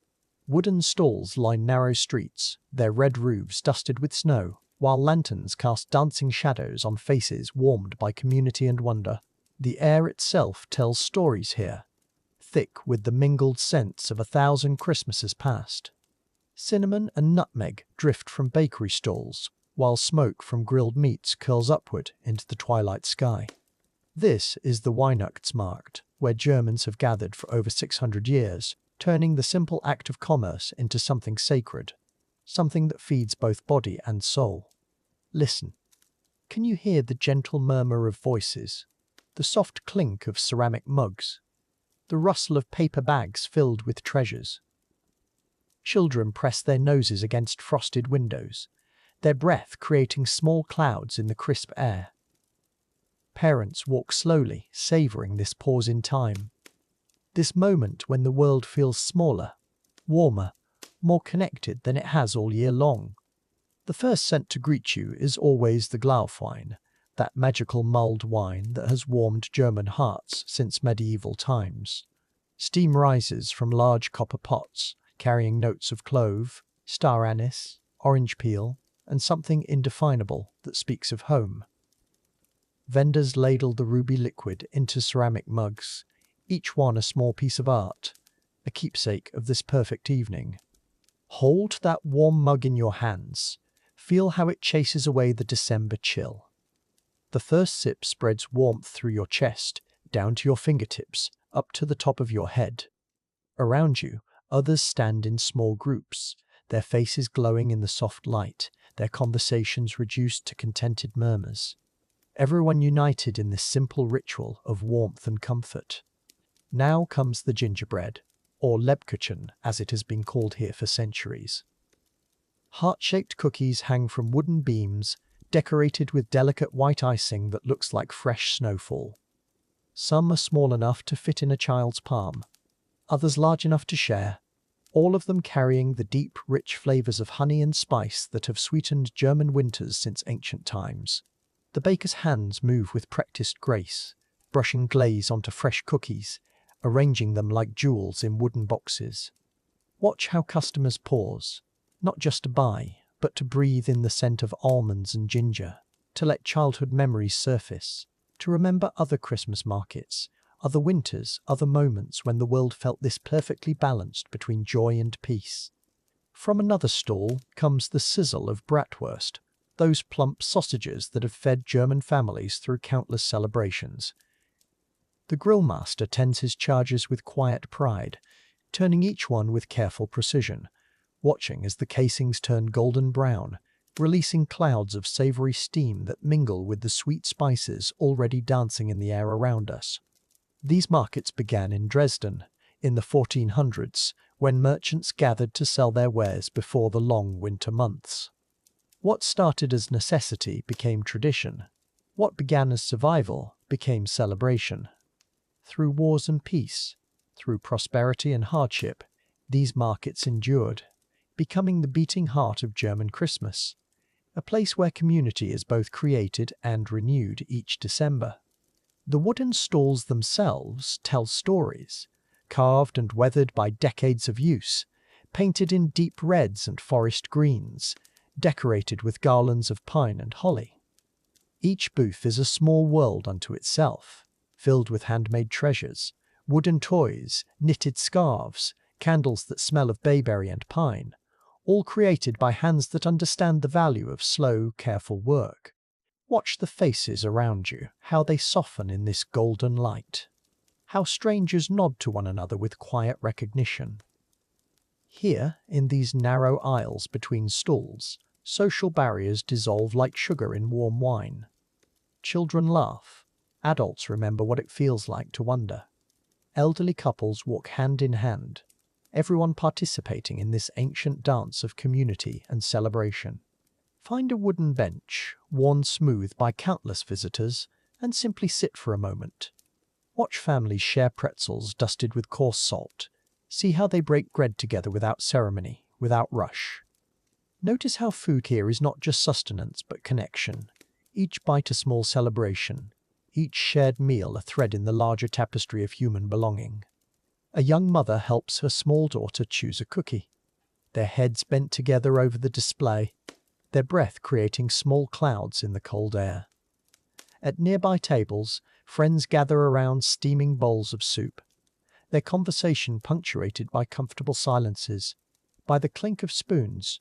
Wooden stalls line narrow streets, their red roofs dusted with snow, while lanterns cast dancing shadows on faces warmed by community and wonder. The air itself tells stories here, thick with the mingled scents of 1,000 Christmases past. Cinnamon and nutmeg drift from bakery stalls, while smoke from grilled meats curls upward into the twilight sky. This is the Weihnachtsmarkt, where Germans have gathered for over 600 years, turning the simple act of commerce into something sacred, something that feeds both body and soul. Listen. Can you hear the gentle murmur of voices, the soft clink of ceramic mugs, the rustle of paper bags filled with treasures? Children press their noses against frosted windows, their breath creating small clouds in the crisp air. Parents walk slowly, savoring this pause in time. This moment when the world feels smaller, warmer, more connected than it has all year long. The first scent to greet you is always the Glühwein, that magical mulled wine that has warmed German hearts since medieval times. Steam rises from large copper pots, carrying notes of clove, star anise, orange peel, and something indefinable that speaks of home. Vendors ladle the ruby liquid into ceramic mugs, each one a small piece of art, a keepsake of this perfect evening. Hold that warm mug in your hands. Feel how it chases away the December chill. The first sip spreads warmth through your chest, down to your fingertips, up to the top of your head. Around you, others stand in small groups, their faces glowing in the soft light, their conversations reduced to contented murmurs. Everyone united in this simple ritual of warmth and comfort. Now comes the gingerbread, or Lebkuchen as it has been called here for centuries. Heart-shaped cookies hang from wooden beams, decorated with delicate white icing that looks like fresh snowfall. Some are small enough to fit in a child's palm, others large enough to share, all of them carrying the deep, rich flavors of honey and spice that have sweetened German winters since ancient times. The baker's hands move with practiced grace, brushing glaze onto fresh cookies, arranging them like jewels in wooden boxes. Watch how customers pause, not just to buy, but to breathe in the scent of almonds and ginger, to let childhood memories surface, to remember other Christmas markets, other winters, other moments when the world felt this perfectly balanced between joy and peace. From another stall comes the sizzle of bratwurst, those plump sausages that have fed German families through countless celebrations. The grillmaster tends his charges with quiet pride, turning each one with careful precision, watching as the casings turn golden brown, releasing clouds of savory steam that mingle with the sweet spices already dancing in the air around us. These markets began in Dresden, in the 1400s, when merchants gathered to sell their wares before the long winter months. What started as necessity became tradition. What began as survival became celebration. Through wars and peace, through prosperity and hardship, these markets endured, becoming the beating heart of German Christmas, a place where community is both created and renewed each December. The wooden stalls themselves tell stories, carved and weathered by decades of use, painted in deep reds and forest greens, decorated with garlands of pine and holly. Each booth is a small world unto itself, filled with handmade treasures, wooden toys, knitted scarves, candles that smell of bayberry and pine, all created by hands that understand the value of slow, careful work. Watch the faces around you, how they soften in this golden light. How strangers nod to one another with quiet recognition. Here, in these narrow aisles between stalls, social barriers dissolve like sugar in warm wine. Children laugh. Adults remember what it feels like to wonder. Elderly couples walk hand in hand, everyone participating in this ancient dance of community and celebration. Find a wooden bench, worn smooth by countless visitors, and simply sit for a moment. Watch families share pretzels dusted with coarse salt. See how they break bread together without ceremony, without rush. Notice how food here is not just sustenance but connection. Each bite a small celebration, each shared meal a thread in the larger tapestry of human belonging. A young mother helps her small daughter choose a cookie, their heads bent together over the display, their breath creating small clouds in the cold air. At nearby tables, friends gather around steaming bowls of soup, their conversation punctuated by comfortable silences, by the clink of spoons,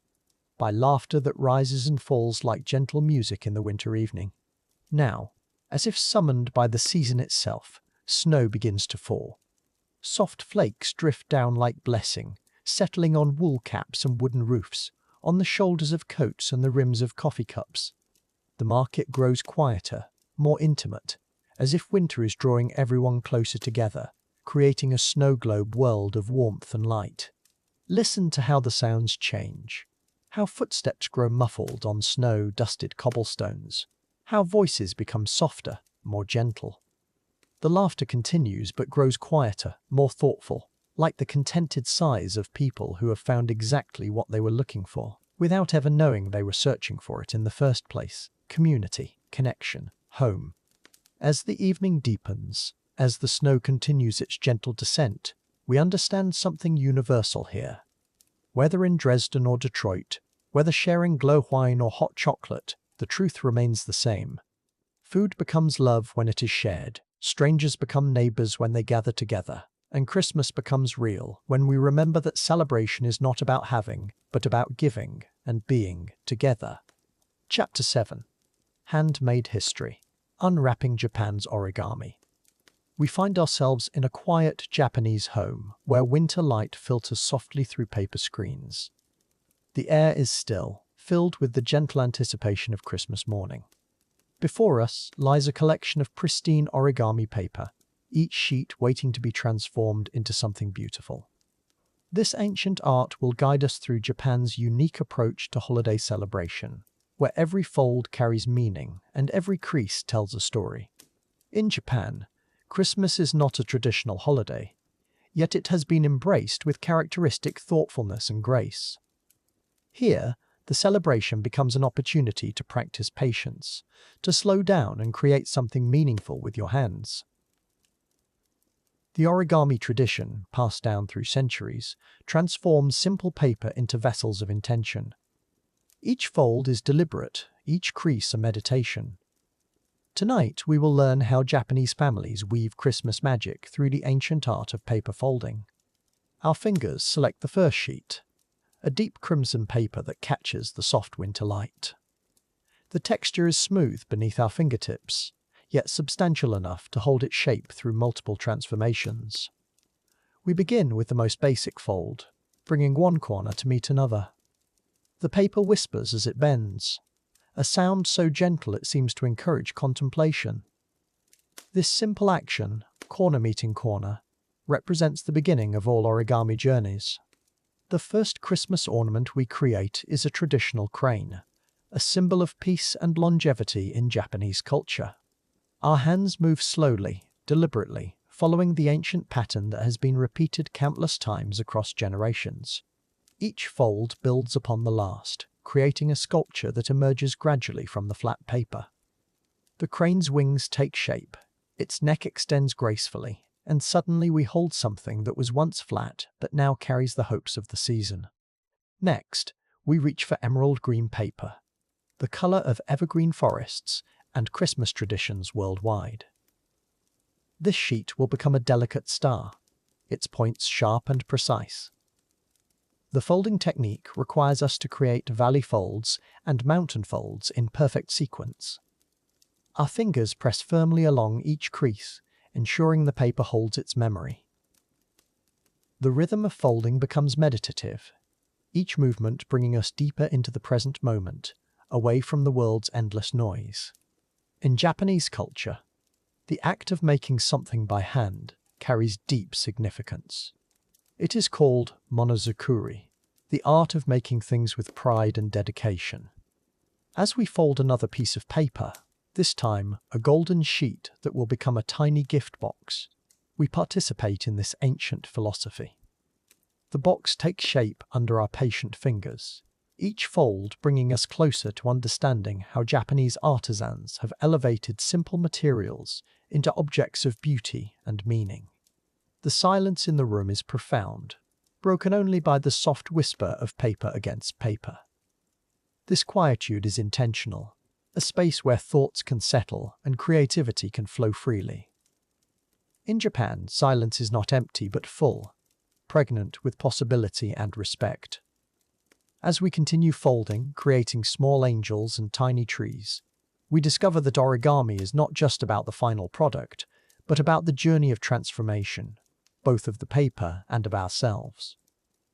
by laughter that rises and falls like gentle music in the winter evening. Now, as if summoned by the season itself, snow begins to fall. Soft flakes drift down like blessing, settling on wool caps and wooden roofs, on the shoulders of coats and the rims of coffee cups. The market grows quieter, more intimate, as if winter is drawing everyone closer together, creating a snow globe world of warmth and light. Listen to how the sounds change, how footsteps grow muffled on snow-dusted cobblestones, how voices become softer, more gentle. The laughter continues but grows quieter, more thoughtful, like the contented sighs of people who have found exactly what they were looking for, without ever knowing they were searching for it in the first place. Community, connection, home. As the evening deepens, as the snow continues its gentle descent, we understand something universal here. Whether in Dresden or Detroit, whether sharing glühwein or hot chocolate, the truth remains the same. Food becomes love when it is shared, strangers become neighbors when they gather together, and Christmas becomes real when we remember that celebration is not about having, but about giving and being together. Chapter 7. Handmade History. Unwrapping Japan's Origami. We find ourselves in a quiet Japanese home where winter light filters softly through paper screens. The air is still, filled with the gentle anticipation of Christmas morning. Before us lies a collection of pristine origami paper, each sheet waiting to be transformed into something beautiful. This ancient art will guide us through Japan's unique approach to holiday celebration, where every fold carries meaning and every crease tells a story. In Japan, Christmas is not a traditional holiday, yet it has been embraced with characteristic thoughtfulness and grace. Here, the celebration becomes an opportunity to practice patience, to slow down and create something meaningful with your hands. The origami tradition, passed down through centuries, transforms simple paper into vessels of intention. Each fold is deliberate, each crease a meditation. Tonight, we will learn how Japanese families weave Christmas magic through the ancient art of paper folding. Our fingers select the first sheet, a deep crimson paper that catches the soft winter light. The texture is smooth beneath our fingertips, yet substantial enough to hold its shape through multiple transformations. We begin with the most basic fold, bringing one corner to meet another. The paper whispers as it bends, a sound so gentle it seems to encourage contemplation. This simple action, corner meeting corner, represents the beginning of all origami journeys. The first Christmas ornament we create is a traditional crane, a symbol of peace and longevity in Japanese culture. Our hands move slowly, deliberately, following the ancient pattern that has been repeated countless times across generations. Each fold builds upon the last, creating a sculpture that emerges gradually from the flat paper. The crane's wings take shape, its neck extends gracefully, and suddenly we hold something that was once flat but now carries the hopes of the season. Next, we reach for emerald green paper, the color of evergreen forests and Christmas traditions worldwide. This sheet will become a delicate star, its points sharp and precise. The folding technique requires us to create valley folds and mountain folds in perfect sequence. Our fingers press firmly along each crease, ensuring the paper holds its memory. The rhythm of folding becomes meditative, each movement bringing us deeper into the present moment, away from the world's endless noise. In Japanese culture, the act of making something by hand carries deep significance. It is called monozukuri, the art of making things with pride and dedication. As we fold another piece of paper, this time a golden sheet that will become a tiny gift box, we participate in this ancient philosophy. The box takes shape under our patient fingers, each fold bringing us closer to understanding how Japanese artisans have elevated simple materials into objects of beauty and meaning. The silence in the room is profound, broken only by the soft whisper of paper against paper. This quietude is intentional, a space where thoughts can settle and creativity can flow freely. In Japan, silence is not empty but full, pregnant with possibility and respect. As we continue folding, creating small angels and tiny trees, we discover that origami is not just about the final product, but about the journey of transformation, both of the paper and of ourselves.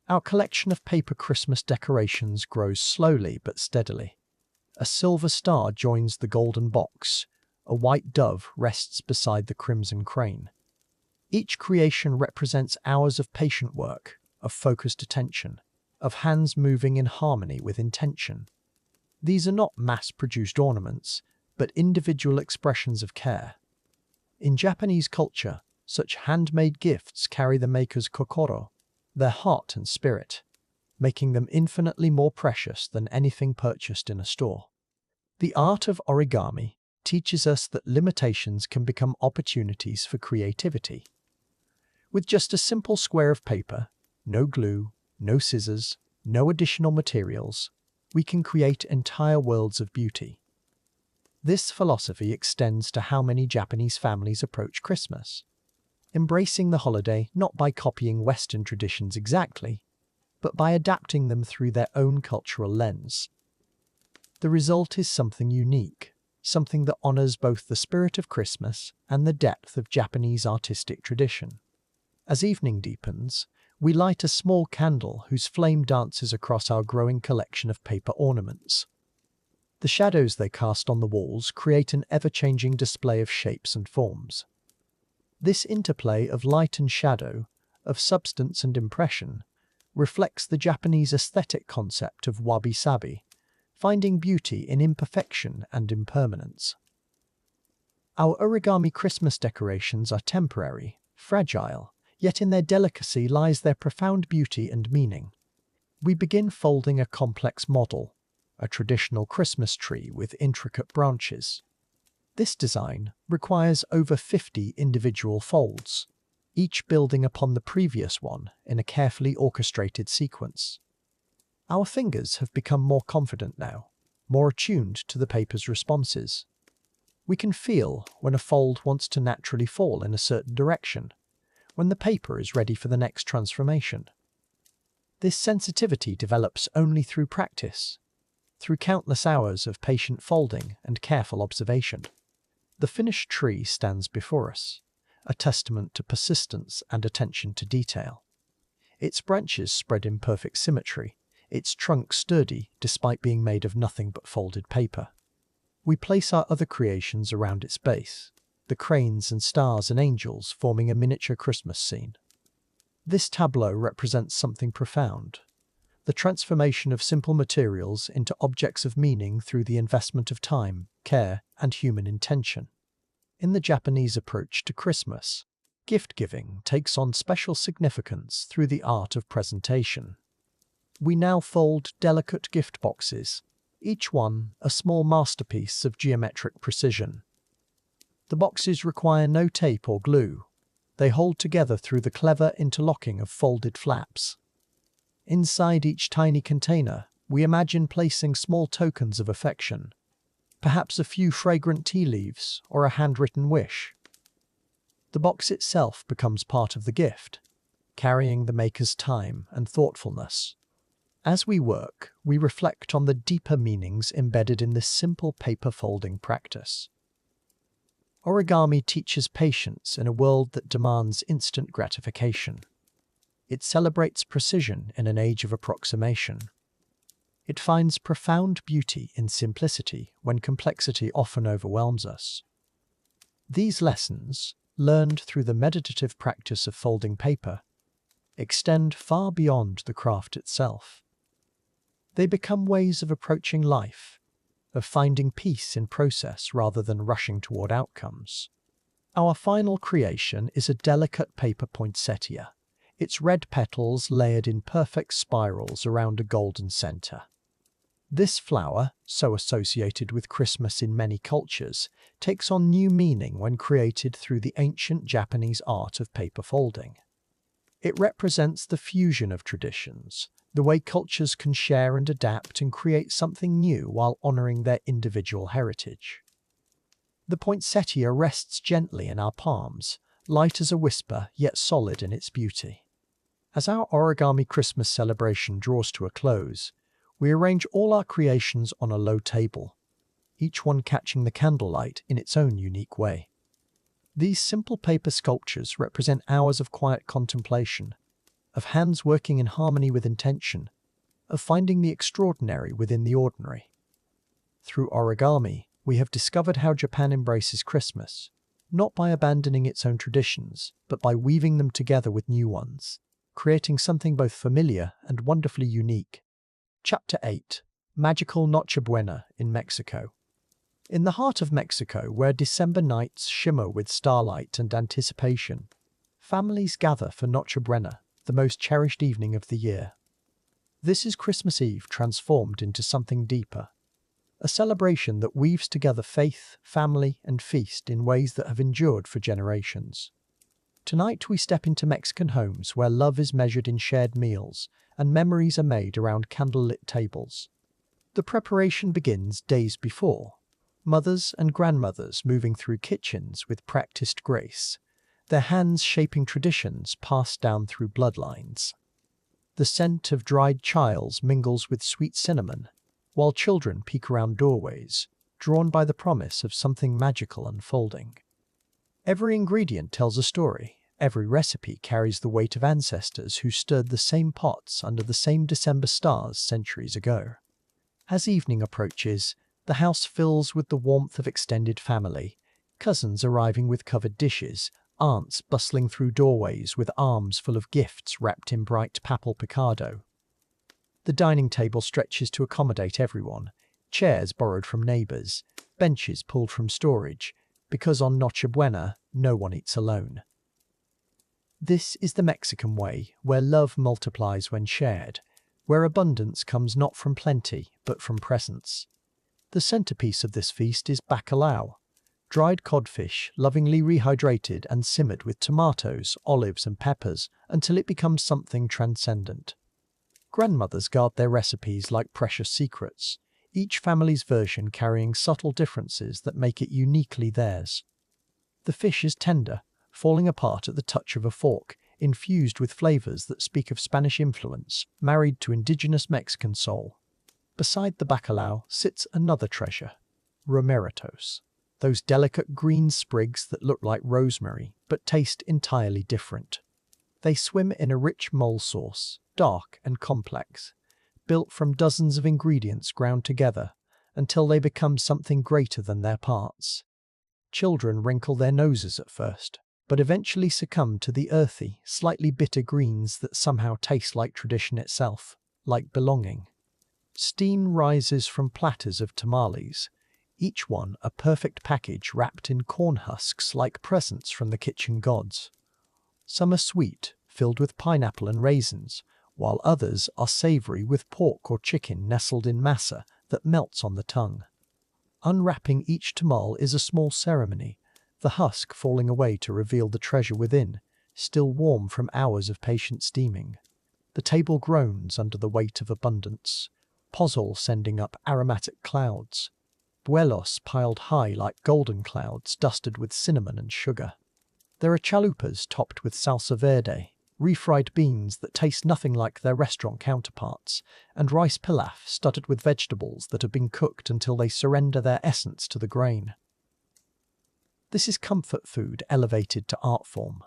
Our collection of paper Christmas decorations grows slowly but steadily. A silver star joins the golden box, a white dove rests beside the crimson crane. Each creation represents hours of patient work, of focused attention, of hands moving in harmony with intention. These are not mass-produced ornaments, but individual expressions of care. In Japanese culture, such handmade gifts carry the maker's kokoro, their heart and spirit, making them infinitely more precious than anything purchased in a store. The art of origami teaches us that limitations can become opportunities for creativity. With just a simple square of paper, no glue, no scissors, no additional materials, we can create entire worlds of beauty. This philosophy extends to how many Japanese families approach Christmas, embracing the holiday not by copying Western traditions exactly, but by adapting them through their own cultural lens. The result is something unique, something that honors both the spirit of Christmas and the depth of Japanese artistic tradition. As evening deepens, we light a small candle whose flame dances across our growing collection of paper ornaments. The shadows they cast on the walls create an ever-changing display of shapes and forms. This interplay of light and shadow, of substance and impression, reflects the Japanese aesthetic concept of wabi-sabi, finding beauty in imperfection and impermanence. Our origami Christmas decorations are temporary, fragile, yet in their delicacy lies their profound beauty and meaning. We begin folding a complex model, a traditional Christmas tree with intricate branches. This design requires over 50 individual folds, each building upon the previous one in a carefully orchestrated sequence. Our fingers have become more confident now, more attuned to the paper's responses. We can feel when a fold wants to naturally fall in a certain direction, when the paper is ready for the next transformation. This sensitivity develops only through practice, through countless hours of patient folding and careful observation. The finished tree stands before us, a testament to persistence and attention to detail. Its branches spread in perfect symmetry, its trunk sturdy despite being made of nothing but folded paper. We place our other creations around its base, the cranes and stars and angels forming a miniature Christmas scene. This tableau represents something profound, the transformation of simple materials into objects of meaning through the investment of time, care, and human intention. In the Japanese approach to Christmas, gift-giving takes on special significance through the art of presentation. We now fold delicate gift boxes, each one a small masterpiece of geometric precision. The boxes require no tape or glue. They hold together through the clever interlocking of folded flaps. Inside each tiny container, we imagine placing small tokens of affection, perhaps a few fragrant tea leaves or a handwritten wish. The box itself becomes part of the gift, carrying the maker's time and thoughtfulness. As we work, we reflect on the deeper meanings embedded in this simple paper folding practice. Origami teaches patience in a world that demands instant gratification. It celebrates precision in an age of approximation. It finds profound beauty in simplicity when complexity often overwhelms us. These lessons, learned through the meditative practice of folding paper, extend far beyond the craft itself. They become ways of approaching life, of finding peace in process rather than rushing toward outcomes. Our final creation is a delicate paper poinsettia, its red petals layered in perfect spirals around a golden center. This flower, so associated with Christmas in many cultures, takes on new meaning when created through the ancient Japanese art of paper folding. It represents the fusion of traditions, the way cultures can share and adapt and create something new while honoring their individual heritage. The poinsettia rests gently in our palms, light as a whisper yet solid in its beauty. As our origami Christmas celebration draws to a close, we arrange all our creations on a low table, each one catching the candlelight in its own unique way. These simple paper sculptures represent hours of quiet contemplation, of hands working in harmony with intention, of finding the extraordinary within the ordinary. Through origami, we have discovered how Japan embraces Christmas, not by abandoning its own traditions, but by weaving them together with new ones, creating something both familiar and wonderfully unique. Chapter 8. Magical Noche Buena in Mexico. In the heart of Mexico, where December nights shimmer with starlight and anticipation, families gather for Noche Buena, the most cherished evening of the year. This is Christmas Eve transformed into something deeper, a celebration that weaves together faith, family, and feast in ways that have endured for generations. Tonight we step into Mexican homes where love is measured in shared meals and memories are made around candlelit tables. The preparation begins days before. Mothers and grandmothers moving through kitchens with practiced grace, their hands shaping traditions passed down through bloodlines. The scent of dried chiles mingles with sweet cinnamon, while children peek around doorways, drawn by the promise of something magical unfolding. Every ingredient tells a story. Every recipe carries the weight of ancestors who stirred the same pots under the same December stars centuries ago. As evening approaches, the house fills with the warmth of extended family, cousins arriving with covered dishes, aunts bustling through doorways with arms full of gifts wrapped in bright papel picado. The dining table stretches to accommodate everyone, chairs borrowed from neighbors, benches pulled from storage, because on Noche Buena, no one eats alone. This is the Mexican way, where love multiplies when shared, where abundance comes not from plenty, but from presence. The centerpiece of this feast is bacalao, dried codfish, lovingly rehydrated and simmered with tomatoes, olives, and peppers until it becomes something transcendent. Grandmothers guard their recipes like precious secrets, each family's version carrying subtle differences that make it uniquely theirs. The fish is tender, falling apart at the touch of a fork, infused with flavors that speak of Spanish influence, married to indigenous Mexican soul. Beside the bacalao sits another treasure, romeritos, those delicate green sprigs that look like rosemary but taste entirely different. They swim in a rich mole sauce, dark and complex, built from dozens of ingredients ground together until they become something greater than their parts. Children wrinkle their noses at first, but eventually succumb to the earthy, slightly bitter greens that somehow taste like tradition itself, like belonging. Steam rises from platters of tamales, each one a perfect package wrapped in corn husks like presents from the kitchen gods. Some are sweet, filled with pineapple and raisins, while others are savory with pork or chicken nestled in masa that melts on the tongue. Unwrapping each tamal is a small ceremony, the husk falling away to reveal the treasure within, still warm from hours of patient steaming. The table groans under the weight of abundance, pozole sending up aromatic clouds, buelos piled high like golden clouds dusted with cinnamon and sugar. There are chalupas topped with salsa verde, refried beans that taste nothing like their restaurant counterparts, and rice pilaf studded with vegetables that have been cooked until they surrender their essence to the grain. This is comfort food elevated to art form.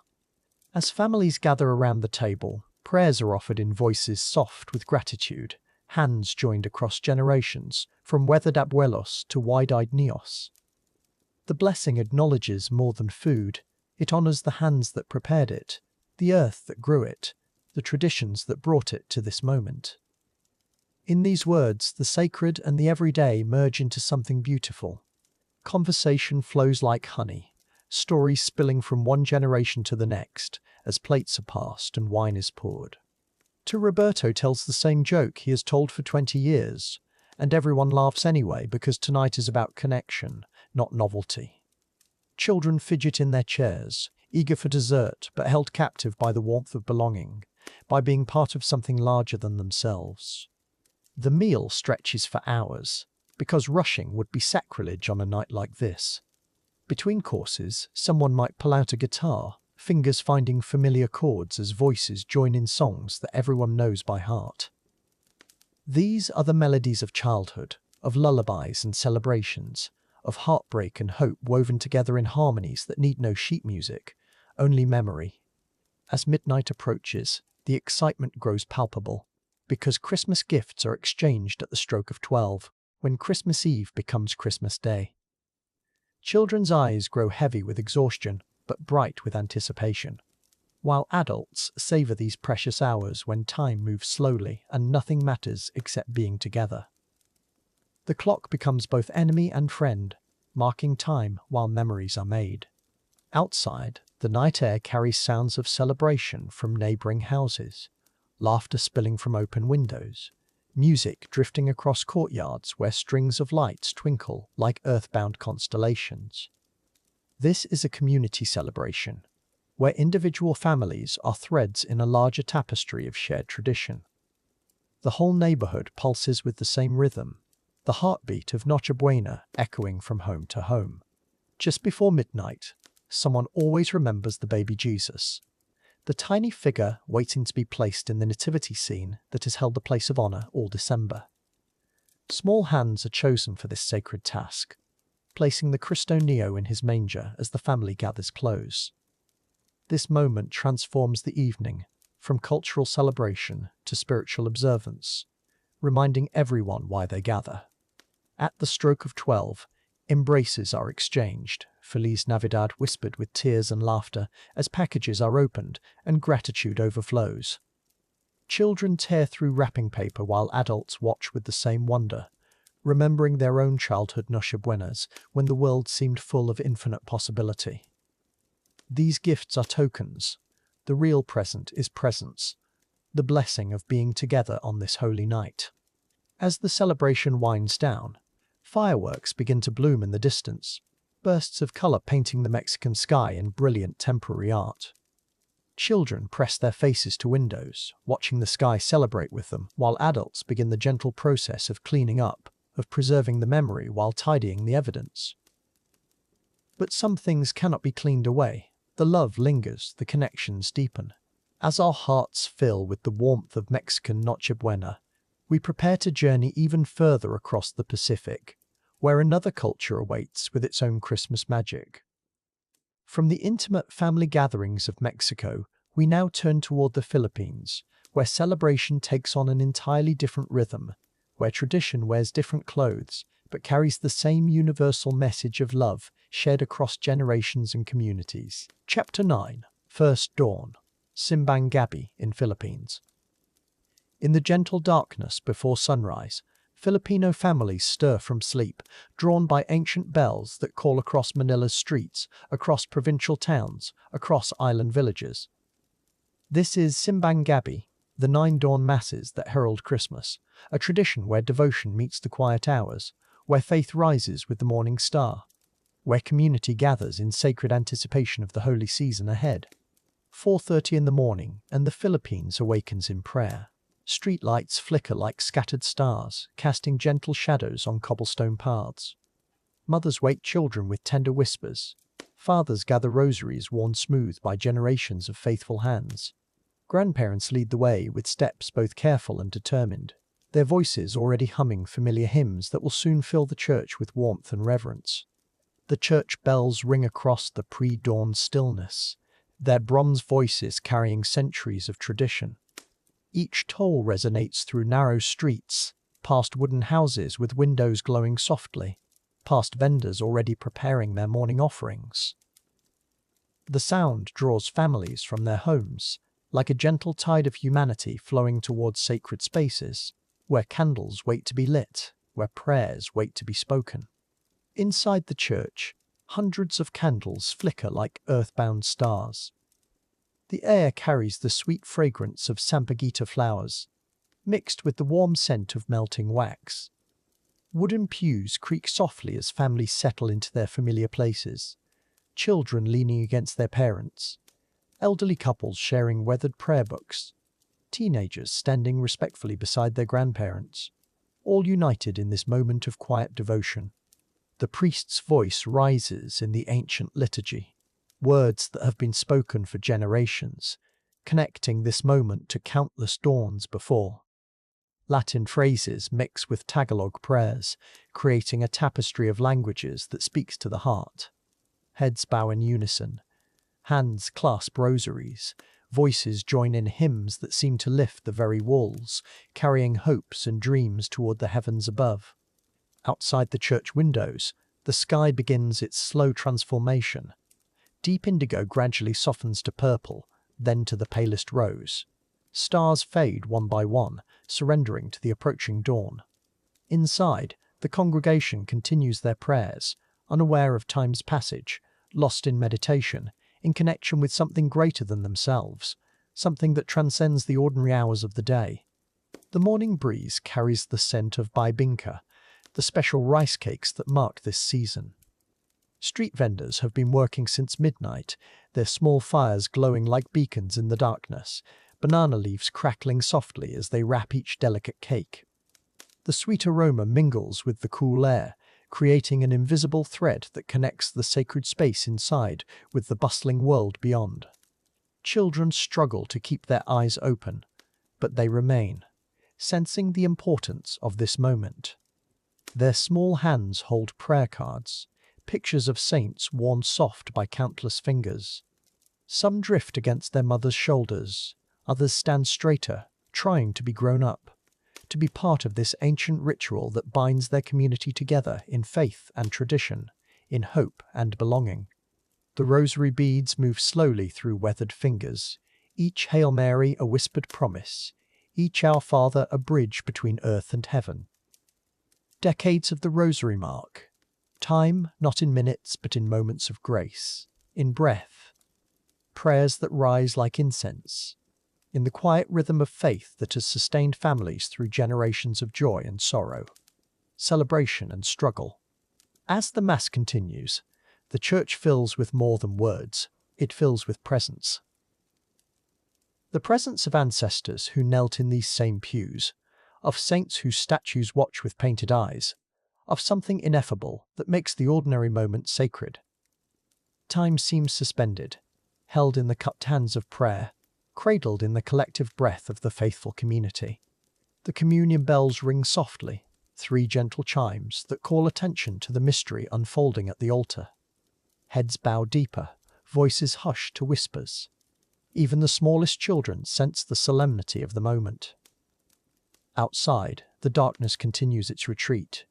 As families gather around the table, Prayers are offered in voices soft with gratitude, hands joined across generations, from weathered abuelos to wide-eyed niños. The blessing acknowledges more than food, it honors the hands that prepared it, the earth that grew it, the traditions that brought it to this moment. In these words, the sacred and the everyday merge into something beautiful. Conversation flows like honey, stories spilling from one generation to the next as plates are passed and wine is poured. To Roberto tells the same joke he has told for 20 years, and everyone laughs anyway because tonight is about connection, not novelty. Children fidget in their chairs, eager for dessert but held captive by the warmth of belonging, by being part of something larger than themselves. The meal stretches for hours, because rushing would be sacrilege on a night like this. Between courses, someone might pull out a guitar, fingers finding familiar chords as voices join in songs that everyone knows by heart. These are the melodies of childhood, of lullabies and celebrations, of heartbreak and hope woven together in harmonies that need no sheet music, only memory. As midnight approaches, the excitement grows palpable, because Christmas gifts are exchanged at the stroke of 12, when Christmas Eve becomes Christmas Day. Children's eyes grow heavy with exhaustion, but bright with anticipation, while adults savor these precious hours when time moves slowly and nothing matters except being together. The clock becomes both enemy and friend, marking time while memories are made. Outside, the night air carries sounds of celebration from neighboring houses, laughter spilling from open windows, music drifting across courtyards where strings of lights twinkle like earthbound constellations. This is a community celebration, where individual families are threads in a larger tapestry of shared tradition. The whole neighborhood pulses with the same rhythm, the heartbeat of Noche Buena echoing from home to home. Just before midnight, someone always remembers the baby Jesus, the tiny figure waiting to be placed in the nativity scene that has held the place of honor all December. Small hands are chosen for this sacred task, placing the Cristo Neo in his manger as the family gathers close. This moment transforms the evening from cultural celebration to spiritual observance, reminding everyone why they gather. At the stroke of 12, embraces are exchanged, Feliz Navidad whispered with tears and laughter as packages are opened and gratitude overflows. Children tear through wrapping paper while adults watch with the same wonder, remembering their own childhood Noche Buenas when the world seemed full of infinite possibility. These gifts are tokens. The real present is presence, the blessing of being together on this holy night. As the celebration winds down, fireworks begin to bloom in the distance, bursts of color painting the Mexican sky in brilliant temporary art. Children press their faces to windows, watching the sky celebrate with them, while adults begin the gentle process of cleaning up, of preserving the memory while tidying the evidence. But some things cannot be cleaned away. The love lingers, the connections deepen. As our hearts fill with the warmth of Mexican Noche Buena, we prepare to journey even further across the Pacific, where another culture awaits with its own Christmas magic. From the intimate family gatherings of Mexico, we now turn toward the Philippines, where celebration takes on an entirely different rhythm, where tradition wears different clothes, but carries the same universal message of love shared across generations and communities. Chapter 9. First Dawn. Simbang Gabi in Philippines. In the gentle darkness before sunrise, Filipino families stir from sleep, drawn by ancient bells that call across Manila's streets, across provincial towns, across island villages. This is Simbang Gabi, the 9 dawn masses that herald Christmas, a tradition where devotion meets the quiet hours, where faith rises with the morning star, where community gathers in sacred anticipation of the holy season ahead. 4:30 in the morning, and the Philippines awakens in prayer. Street lights flicker like scattered stars, casting gentle shadows on cobblestone paths. Mothers wake children with tender whispers. Fathers gather rosaries worn smooth by generations of faithful hands. Grandparents lead the way with steps both careful and determined, their voices already humming familiar hymns that will soon fill the church with warmth and reverence. The church bells ring across the pre-dawn stillness, their bronze voices carrying centuries of tradition. Each toll resonates through narrow streets, past wooden houses with windows glowing softly, past vendors already preparing their morning offerings. The sound draws families from their homes, like a gentle tide of humanity flowing towards sacred spaces, where candles wait to be lit, where prayers wait to be spoken. Inside the church, hundreds of candles flicker like earthbound stars. The air carries the sweet fragrance of sampaguita flowers, mixed with the warm scent of melting wax. Wooden pews creak softly as families settle into their familiar places, children leaning against their parents, elderly couples sharing weathered prayer books, teenagers standing respectfully beside their grandparents, all united in this moment of quiet devotion. The priest's voice rises in the ancient liturgy, words that have been spoken for generations, connecting this moment to countless dawns before. Latin phrases mix with Tagalog prayers, creating a tapestry of languages that speaks to the heart. Heads bow in unison, hands clasp rosaries, voices join in hymns that seem to lift the very walls, carrying hopes and dreams toward the heavens above. Outside the church windows, the sky begins its slow transformation. Deep indigo gradually softens to purple, then to the palest rose. Stars fade one by one, surrendering to the approaching dawn. Inside, the congregation continues their prayers, unaware of time's passage, lost in meditation, in connection with something greater than themselves, something that transcends the ordinary hours of the day. The morning breeze carries the scent of bibingka, the special rice cakes that mark this season. Street vendors have been working since midnight, their small fires glowing like beacons in the darkness, banana leaves crackling softly as they wrap each delicate cake. The sweet aroma mingles with the cool air, creating an invisible thread that connects the sacred space inside with the bustling world beyond. Children struggle to keep their eyes open, but they remain, sensing the importance of this moment. Their small hands hold prayer cards, pictures of saints worn soft by countless fingers. Some drift against their mother's shoulders, others stand straighter, trying to be grown up, to be part of this ancient ritual that binds their community together in faith and tradition, in hope and belonging. The rosary beads move slowly through weathered fingers, each Hail Mary a whispered promise, each Our Father a bridge between earth and heaven. Decades of the rosary mark. Time, not in minutes, but in moments of grace, in breath. Prayers that rise like incense, in the quiet rhythm of faith that has sustained families through generations of joy and sorrow, celebration and struggle. As the Mass continues, the church fills with more than words, it fills with presence. The presence of ancestors who knelt in these same pews, of saints whose statues watch with painted eyes, of something ineffable that makes the ordinary moment sacred. Time seems suspended, held in the cupped hands of prayer, cradled in the collective breath of the faithful community. The communion bells ring softly, 3 gentle chimes that call attention to the mystery unfolding at the altar. Heads bow deeper, voices hush to whispers. Even the smallest children sense the solemnity of the moment. Outside, the darkness continues its retreat.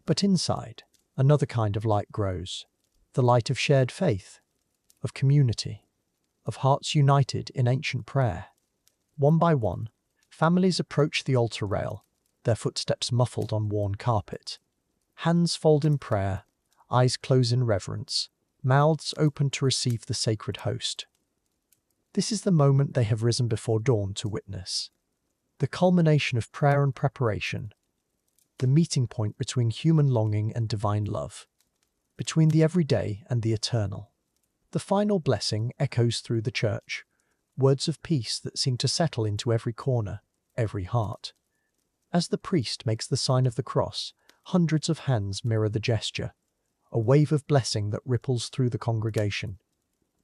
But inside, another kind of light grows, the light of shared faith, of community, of hearts united in ancient prayer. One by one, families approach the altar rail, their footsteps muffled on worn carpet. Hands fold in prayer, eyes close in reverence, mouths open to receive the sacred host. This is the moment they have risen before dawn to witness. The culmination of prayer and preparation, the meeting point between human longing and divine love, between the everyday and the eternal. The final blessing echoes through the church, words of peace that seem to settle into every corner, every heart. As the priest makes the sign of the cross, hundreds of hands mirror the gesture, a wave of blessing that ripples through the congregation.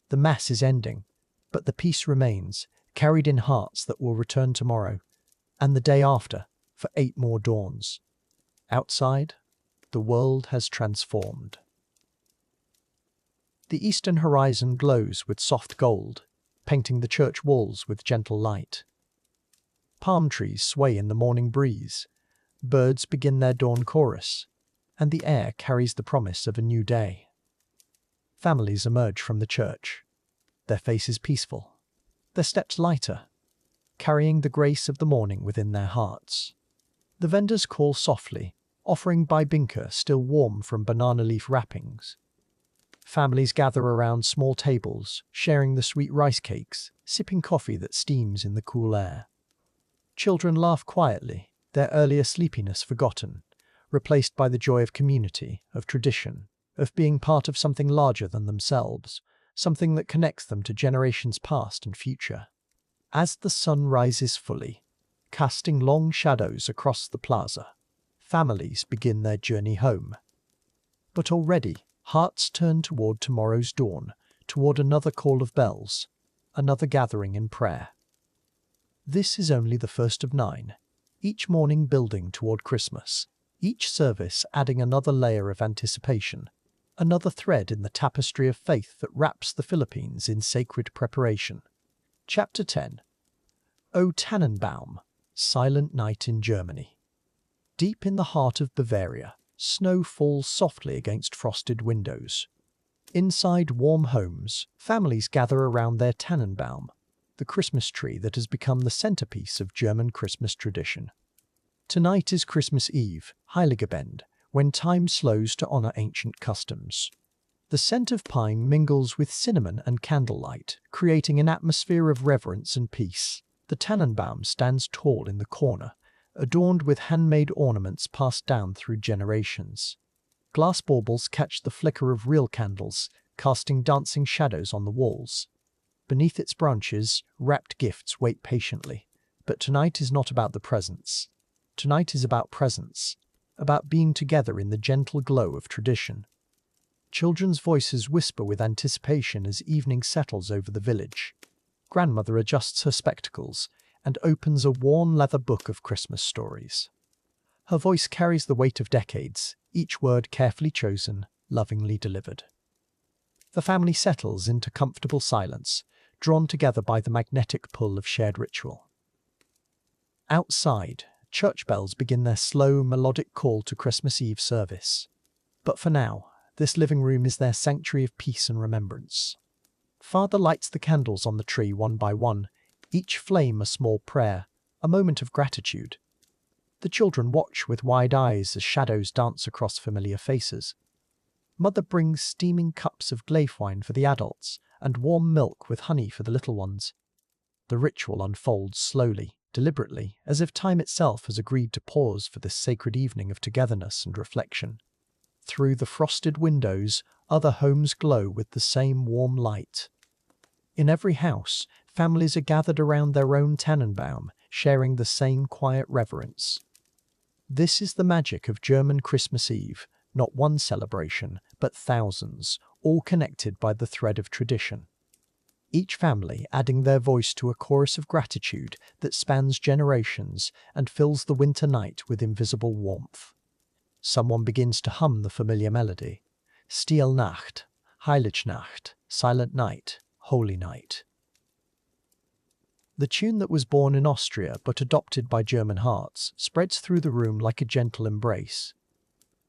The Mass is ending, but the peace remains, carried in hearts that will return tomorrow, and the day after, for 8 more dawns. Outside, the world has transformed. The eastern horizon glows with soft gold, painting the church walls with gentle light. Palm trees sway in the morning breeze. Birds begin their dawn chorus, and the air carries the promise of a new day. Families emerge from the church, their faces peaceful, their steps lighter, carrying the grace of the morning within their hearts. The vendors call softly, offering bibinka still warm from banana leaf wrappings. Families gather around small tables, sharing the sweet rice cakes, sipping coffee that steams in the cool air. Children laugh quietly, their earlier sleepiness forgotten, replaced by the joy of community, of tradition, of being part of something larger than themselves, something that connects them to generations past and future. As the sun rises fully, casting long shadows across the plaza, families begin their journey home. But already, hearts turn toward tomorrow's dawn, toward another call of bells, another gathering in prayer. This is only the first of 9, each morning building toward Christmas, each service adding another layer of anticipation, another thread in the tapestry of faith that wraps the Philippines in sacred preparation. Chapter 10. O Tannenbaum, Silent Night in Germany. Deep in the heart of Bavaria, snow falls softly against frosted windows. Inside warm homes, families gather around their Tannenbaum, the Christmas tree that has become the centerpiece of German Christmas tradition. Tonight is Christmas Eve, Heiligebend, when time slows to honor ancient customs. The scent of pine mingles with cinnamon and candlelight, creating an atmosphere of reverence and peace. The Tannenbaum stands tall in the corner, adorned with handmade ornaments passed down through generations. Glass baubles catch the flicker of real candles, casting dancing shadows on the walls. Beneath its branches, wrapped gifts wait patiently. But tonight is not about the presents. Tonight is about presence, about being together in the gentle glow of tradition. Children's voices whisper with anticipation as evening settles over the village. Grandmother adjusts her spectacles and opens a worn leather book of Christmas stories. Her voice carries the weight of decades, each word carefully chosen, lovingly delivered. The family settles into comfortable silence, drawn together by the magnetic pull of shared ritual. Outside, church bells begin their slow, melodic call to Christmas Eve service. But for now, this living room is their sanctuary of peace and remembrance. Father lights the candles on the tree one by one, each flame a small prayer, a moment of gratitude. The children watch with wide eyes as shadows dance across familiar faces. Mother brings steaming cups of Glühwein for the adults and warm milk with honey for the little ones. The ritual unfolds slowly, deliberately, as if time itself has agreed to pause for this sacred evening of togetherness and reflection. Through the frosted windows, other homes glow with the same warm light. In every house, families are gathered around their own Tannenbaum, sharing the same quiet reverence. This is the magic of German Christmas Eve, not one celebration, but thousands, all connected by the thread of tradition. Each family adding their voice to a chorus of gratitude that spans generations and fills the winter night with invisible warmth. Someone begins to hum the familiar melody. Stille Nacht, Heilige Nacht, Silent Night, Holy Night. The tune that was born in Austria but adopted by German hearts spreads through the room like a gentle embrace.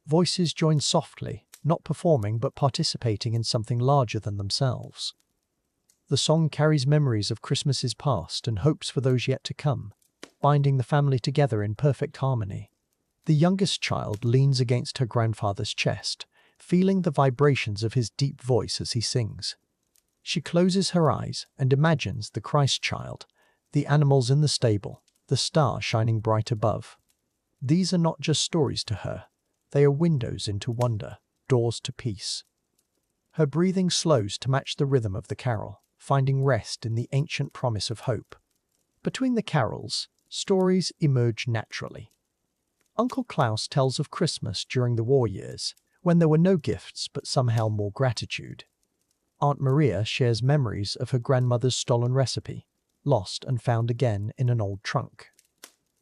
Voices join softly, not performing but participating in something larger than themselves. The song carries memories of Christmases past and hopes for those yet to come, binding the family together in perfect harmony. The youngest child leans against her grandfather's chest, feeling the vibrations of his deep voice as he sings. She closes her eyes and imagines the Christ child, the animals in the stable, the star shining bright above. These are not just stories to her. They are windows into wonder, doors to peace. Her breathing slows to match the rhythm of the carol, finding rest in the ancient promise of hope. Between the carols, stories emerge naturally. Uncle Klaus tells of Christmas during the war years, when there were no gifts but somehow more gratitude. Aunt Maria shares memories of her grandmother's stolen recipe, lost and found again in an old trunk.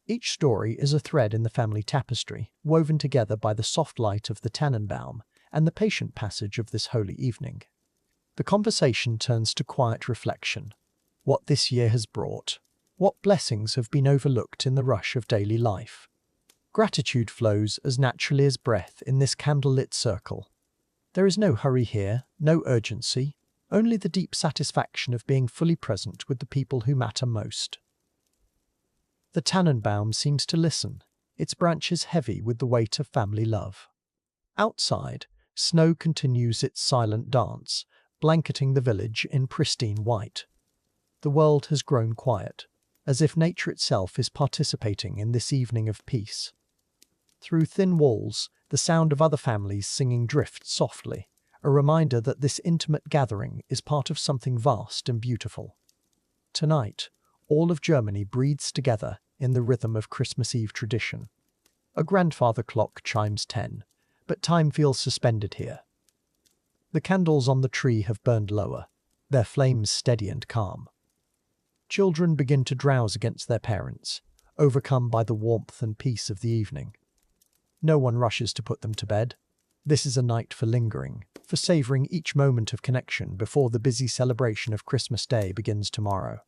Each story is a thread in the family tapestry, woven together by the soft light of the Tannenbaum and the patient passage of this holy evening. The conversation turns to quiet reflection. What this year has brought. What blessings have been overlooked in the rush of daily life? Gratitude flows as naturally as breath in this candlelit circle. There is no hurry here, no urgency, only the deep satisfaction of being fully present with the people who matter most. The Tannenbaum seems to listen, its branches heavy with the weight of family love. Outside, snow continues its silent dance, blanketing the village in pristine white. The world has grown quiet, as if nature itself is participating in this evening of peace. Through thin walls, the sound of other families singing drifts softly, a reminder that this intimate gathering is part of something vast and beautiful. Tonight, all of Germany breathes together in the rhythm of Christmas Eve tradition. A grandfather clock chimes 10, but time feels suspended here. The candles on the tree have burned lower, their flames steady and calm. Children begin to drowse against their parents, overcome by the warmth and peace of the evening. No one rushes to put them to bed. This is a night for lingering, for savouring each moment of connection before the busy celebration of Christmas Day begins tomorrow.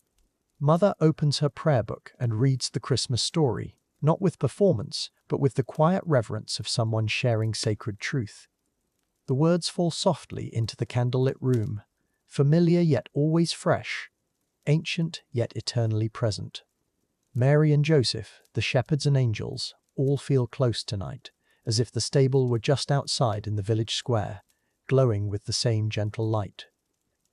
Mother opens her prayer book and reads the Christmas story, not with performance, but with the quiet reverence of someone sharing sacred truth. The words fall softly into the candlelit room, familiar yet always fresh, ancient yet eternally present. Mary and Joseph, the shepherds and angels, all feel close tonight, as if the stable were just outside in the village square, glowing with the same gentle light.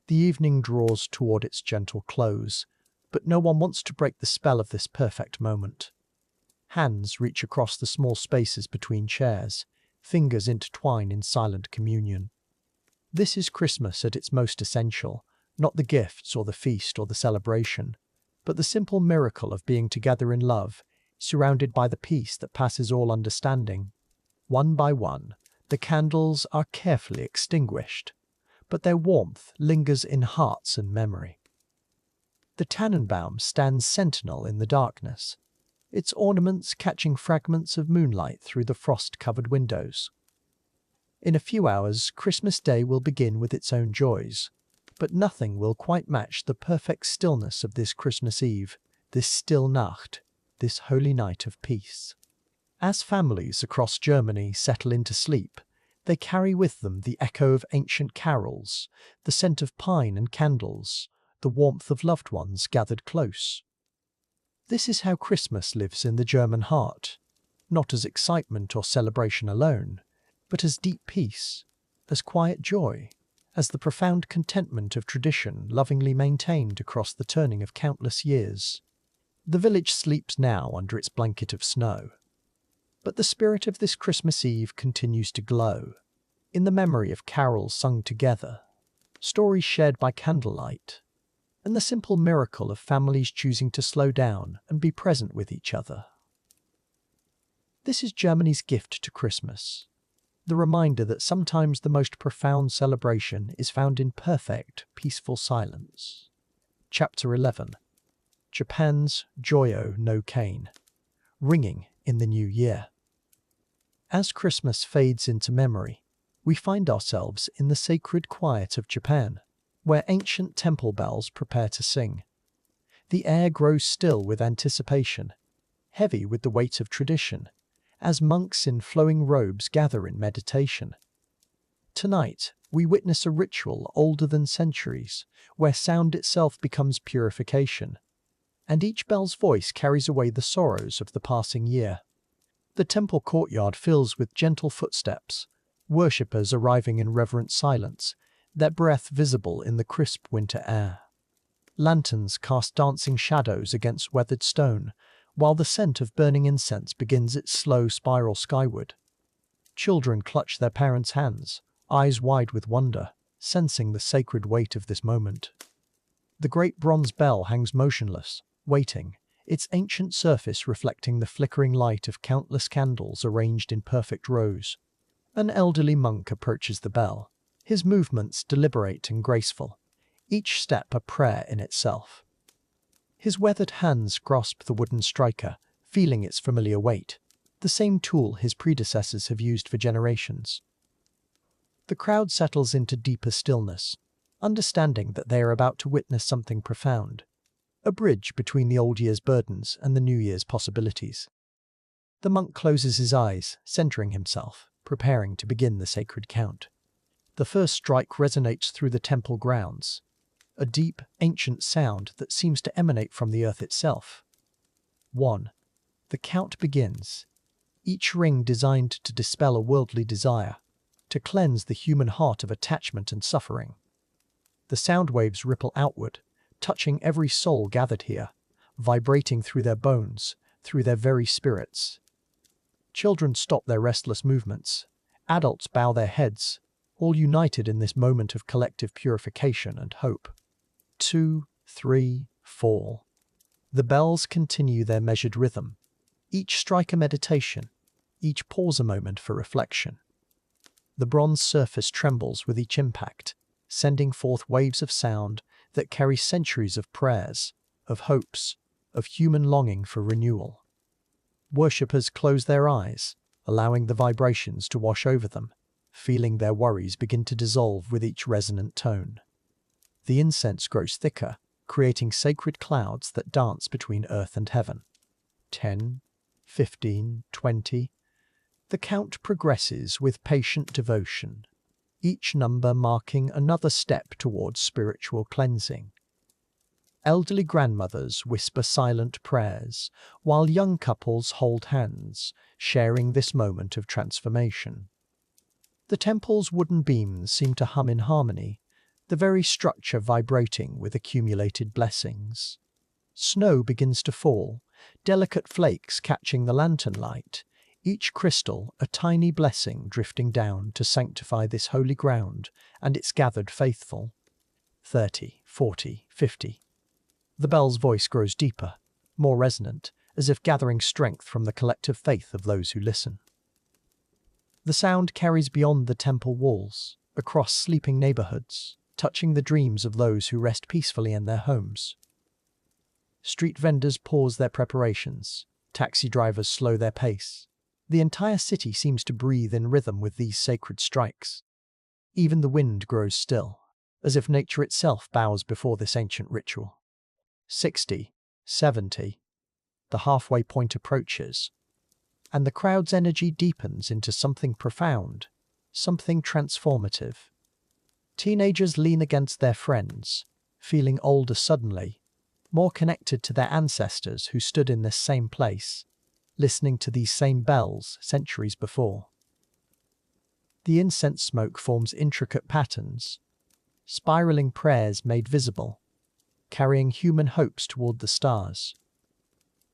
The evening draws toward its gentle close, but no one wants to break the spell of this perfect moment. Hands reach across the small spaces between chairs, fingers intertwine in silent communion. This is Christmas at its most essential, not the gifts or the feast or the celebration, but the simple miracle of being together in love, surrounded by the peace that passes all understanding. One by one, the candles are carefully extinguished, but their warmth lingers in hearts and memory. The Tannenbaum stands sentinel in the darkness, its ornaments catching fragments of moonlight through the frost-covered windows. In a few hours, Christmas Day will begin with its own joys, but nothing will quite match the perfect stillness of this Christmas Eve, this still Nacht, this holy night of peace. As families across Germany settle into sleep, they carry with them the echo of ancient carols, the scent of pine and candles, the warmth of loved ones gathered close. This is how Christmas lives in the German heart, not as excitement or celebration alone, but as deep peace, as quiet joy, as the profound contentment of tradition lovingly maintained across the turning of countless years. The village sleeps now under its blanket of snow, but the spirit of this Christmas Eve continues to glow, in the memory of carols sung together, stories shared by candlelight, and the simple miracle of families choosing to slow down and be present with each other. This is Germany's gift to Christmas, the reminder that sometimes the most profound celebration is found in perfect, peaceful silence. Chapter 11. Japan's Joyo no Kane, ringing in the new year. As Christmas fades into memory, we find ourselves in the sacred quiet of Japan, where ancient temple bells prepare to sing. The air grows still with anticipation, heavy with the weight of tradition, as monks in flowing robes gather in meditation. Tonight, we witness a ritual older than centuries, where sound itself becomes purification, and each bell's voice carries away the sorrows of the passing year. The temple courtyard fills with gentle footsteps, worshippers arriving in reverent silence, their breath visible in the crisp winter air. Lanterns cast dancing shadows against weathered stone, while the scent of burning incense begins its slow spiral skyward. Children clutch their parents' hands, eyes wide with wonder, sensing the sacred weight of this moment. The great bronze bell hangs motionless, waiting, its ancient surface reflecting the flickering light of countless candles arranged in perfect rows. An elderly monk approaches the bell, his movements deliberate and graceful, each step a prayer in itself. His weathered hands grasp the wooden striker, feeling its familiar weight, the same tool his predecessors have used for generations. The crowd settles into deeper stillness, understanding that they are about to witness something profound. a bridge between the old year's burdens and the new year's possibilities. The monk closes his eyes, centering himself, preparing to begin the sacred count. The first strike resonates through the temple grounds, a deep, ancient sound that seems to emanate from the earth itself. 1. The count begins, each ring designed to dispel a worldly desire, to cleanse the human heart of attachment and suffering. The sound waves ripple outward, touching every soul gathered here, vibrating through their bones, through their very spirits. Children stop their restless movements. Adults bow their heads, all united in this moment of collective purification and hope. 2, 3, 4. The bells continue their measured rhythm, each strike a meditation, each pause a moment for reflection. The bronze surface trembles with each impact, sending forth waves of sound that carry centuries of prayers, of hopes, of human longing for renewal. Worshippers close their eyes, allowing the vibrations to wash over them, feeling their worries begin to dissolve with each resonant tone. The incense grows thicker, creating sacred clouds that dance between earth and heaven. 10, 15, 20. The count progresses with patient devotion, each number marking another step towards spiritual cleansing. Elderly grandmothers whisper silent prayers, while young couples hold hands, sharing this moment of transformation. The temple's wooden beams seem to hum in harmony, the very structure vibrating with accumulated blessings. Snow begins to fall, delicate flakes catching the lantern light, each crystal a tiny blessing drifting down to sanctify this holy ground and its gathered faithful. 30, 40, 50. The bell's voice grows deeper, more resonant, as if gathering strength from the collective faith of those who listen. The sound carries beyond the temple walls, across sleeping neighborhoods, touching the dreams of those who rest peacefully in their homes. Street vendors pause their preparations, taxi drivers slow their pace. The entire city seems to breathe in rhythm with these sacred strikes. Even the wind grows still, as if nature itself bows before this ancient ritual. 60, 70. The halfway point approaches, and the crowd's energy deepens into something profound, something transformative. Teenagers lean against their friends, feeling older suddenly, more connected to their ancestors who stood in this same place, listening to these same bells centuries before. The incense smoke forms intricate patterns, spiraling prayers made visible, carrying human hopes toward the stars.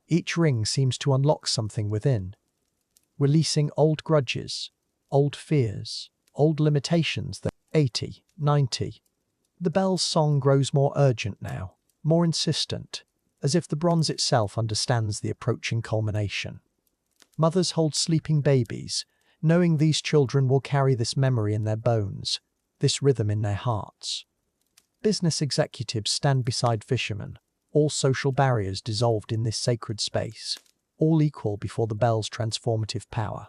Each ring seems to unlock something within, releasing old grudges, old fears, old limitations that 80, 90. The bell's song grows more urgent now, more insistent, as if the bronze itself understands the approaching culmination. Mothers hold sleeping babies, knowing these children will carry this memory in their bones, this rhythm in their hearts. Business executives stand beside fishermen, all social barriers dissolved in this sacred space, all equal before the bell's transformative power.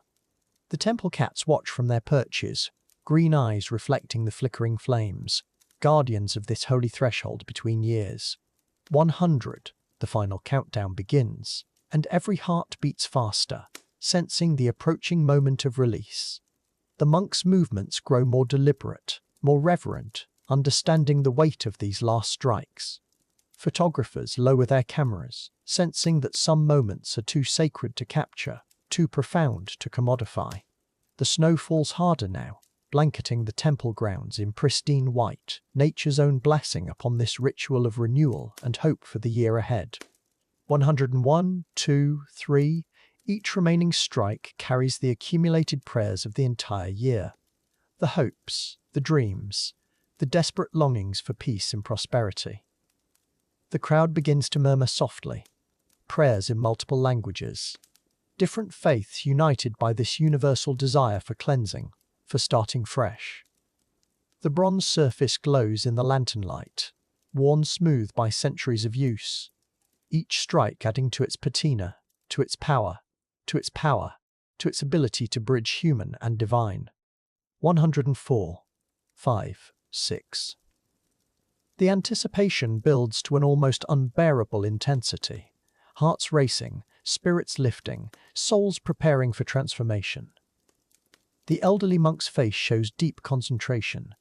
The temple cats watch from their perches, green eyes reflecting the flickering flames, guardians of this holy threshold between years. 100, the final countdown begins, and every heart beats faster, sensing the approaching moment of release. The monk's movements grow more deliberate, more reverent, understanding the weight of these last strikes. Photographers lower their cameras, sensing that some moments are too sacred to capture, too profound to commodify. The snow falls harder now, blanketing the temple grounds in pristine white, nature's own blessing upon this ritual of renewal and hope for the year ahead. 101, 2, 3. Each remaining strike carries the accumulated prayers of the entire year. The hopes, the dreams, the desperate longings for peace and prosperity. The crowd begins to murmur softly, prayers in multiple languages. Different faiths united by this universal desire for cleansing, for starting fresh. The bronze surface glows in the lantern light, worn smooth by centuries of use, each strike adding to its patina, to its power, to its power, to its ability to bridge human and divine. 104, 5, 6. The anticipation builds to an almost unbearable intensity. Hearts racing, spirits lifting, souls preparing for transformation. The elderly monk's face shows deep concentration,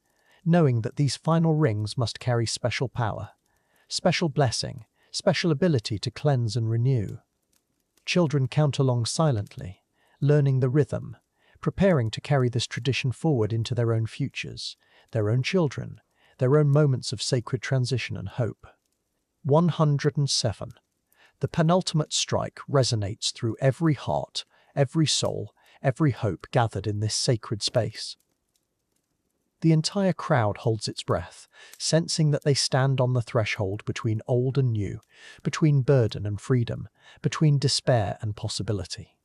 knowing that these final rings must carry special power, special blessing, special ability to cleanse and renew. Children count along silently, learning the rhythm, preparing to carry this tradition forward into their own futures, their own children, their own moments of sacred transition and hope. 107. The penultimate strike resonates through every heart, every soul, every hope gathered in this sacred space. The entire crowd holds its breath, sensing that they stand on the threshold between old and new, between burden and freedom, between despair and possibility.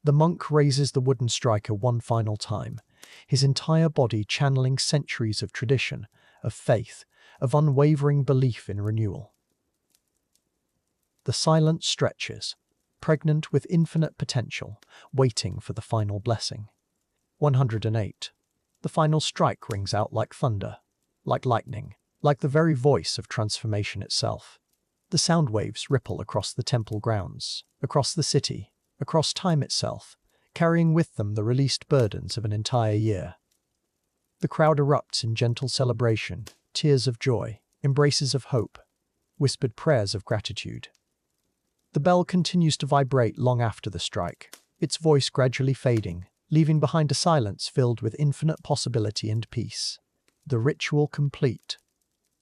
The monk raises the wooden striker one final time, his entire body channeling centuries of tradition, of faith, of unwavering belief in renewal. The silence stretches, pregnant with infinite potential, waiting for the final blessing. 108. The final strike rings out like thunder, like lightning, like the very voice of transformation itself. The sound waves ripple across the temple grounds, across the city, across time itself, carrying with them the released burdens of an entire year. The crowd erupts in gentle celebration, tears of joy, embraces of hope, whispered prayers of gratitude. The bell continues to vibrate long after the strike, its voice gradually fading, leaving behind a silence filled with infinite possibility and peace. The ritual complete.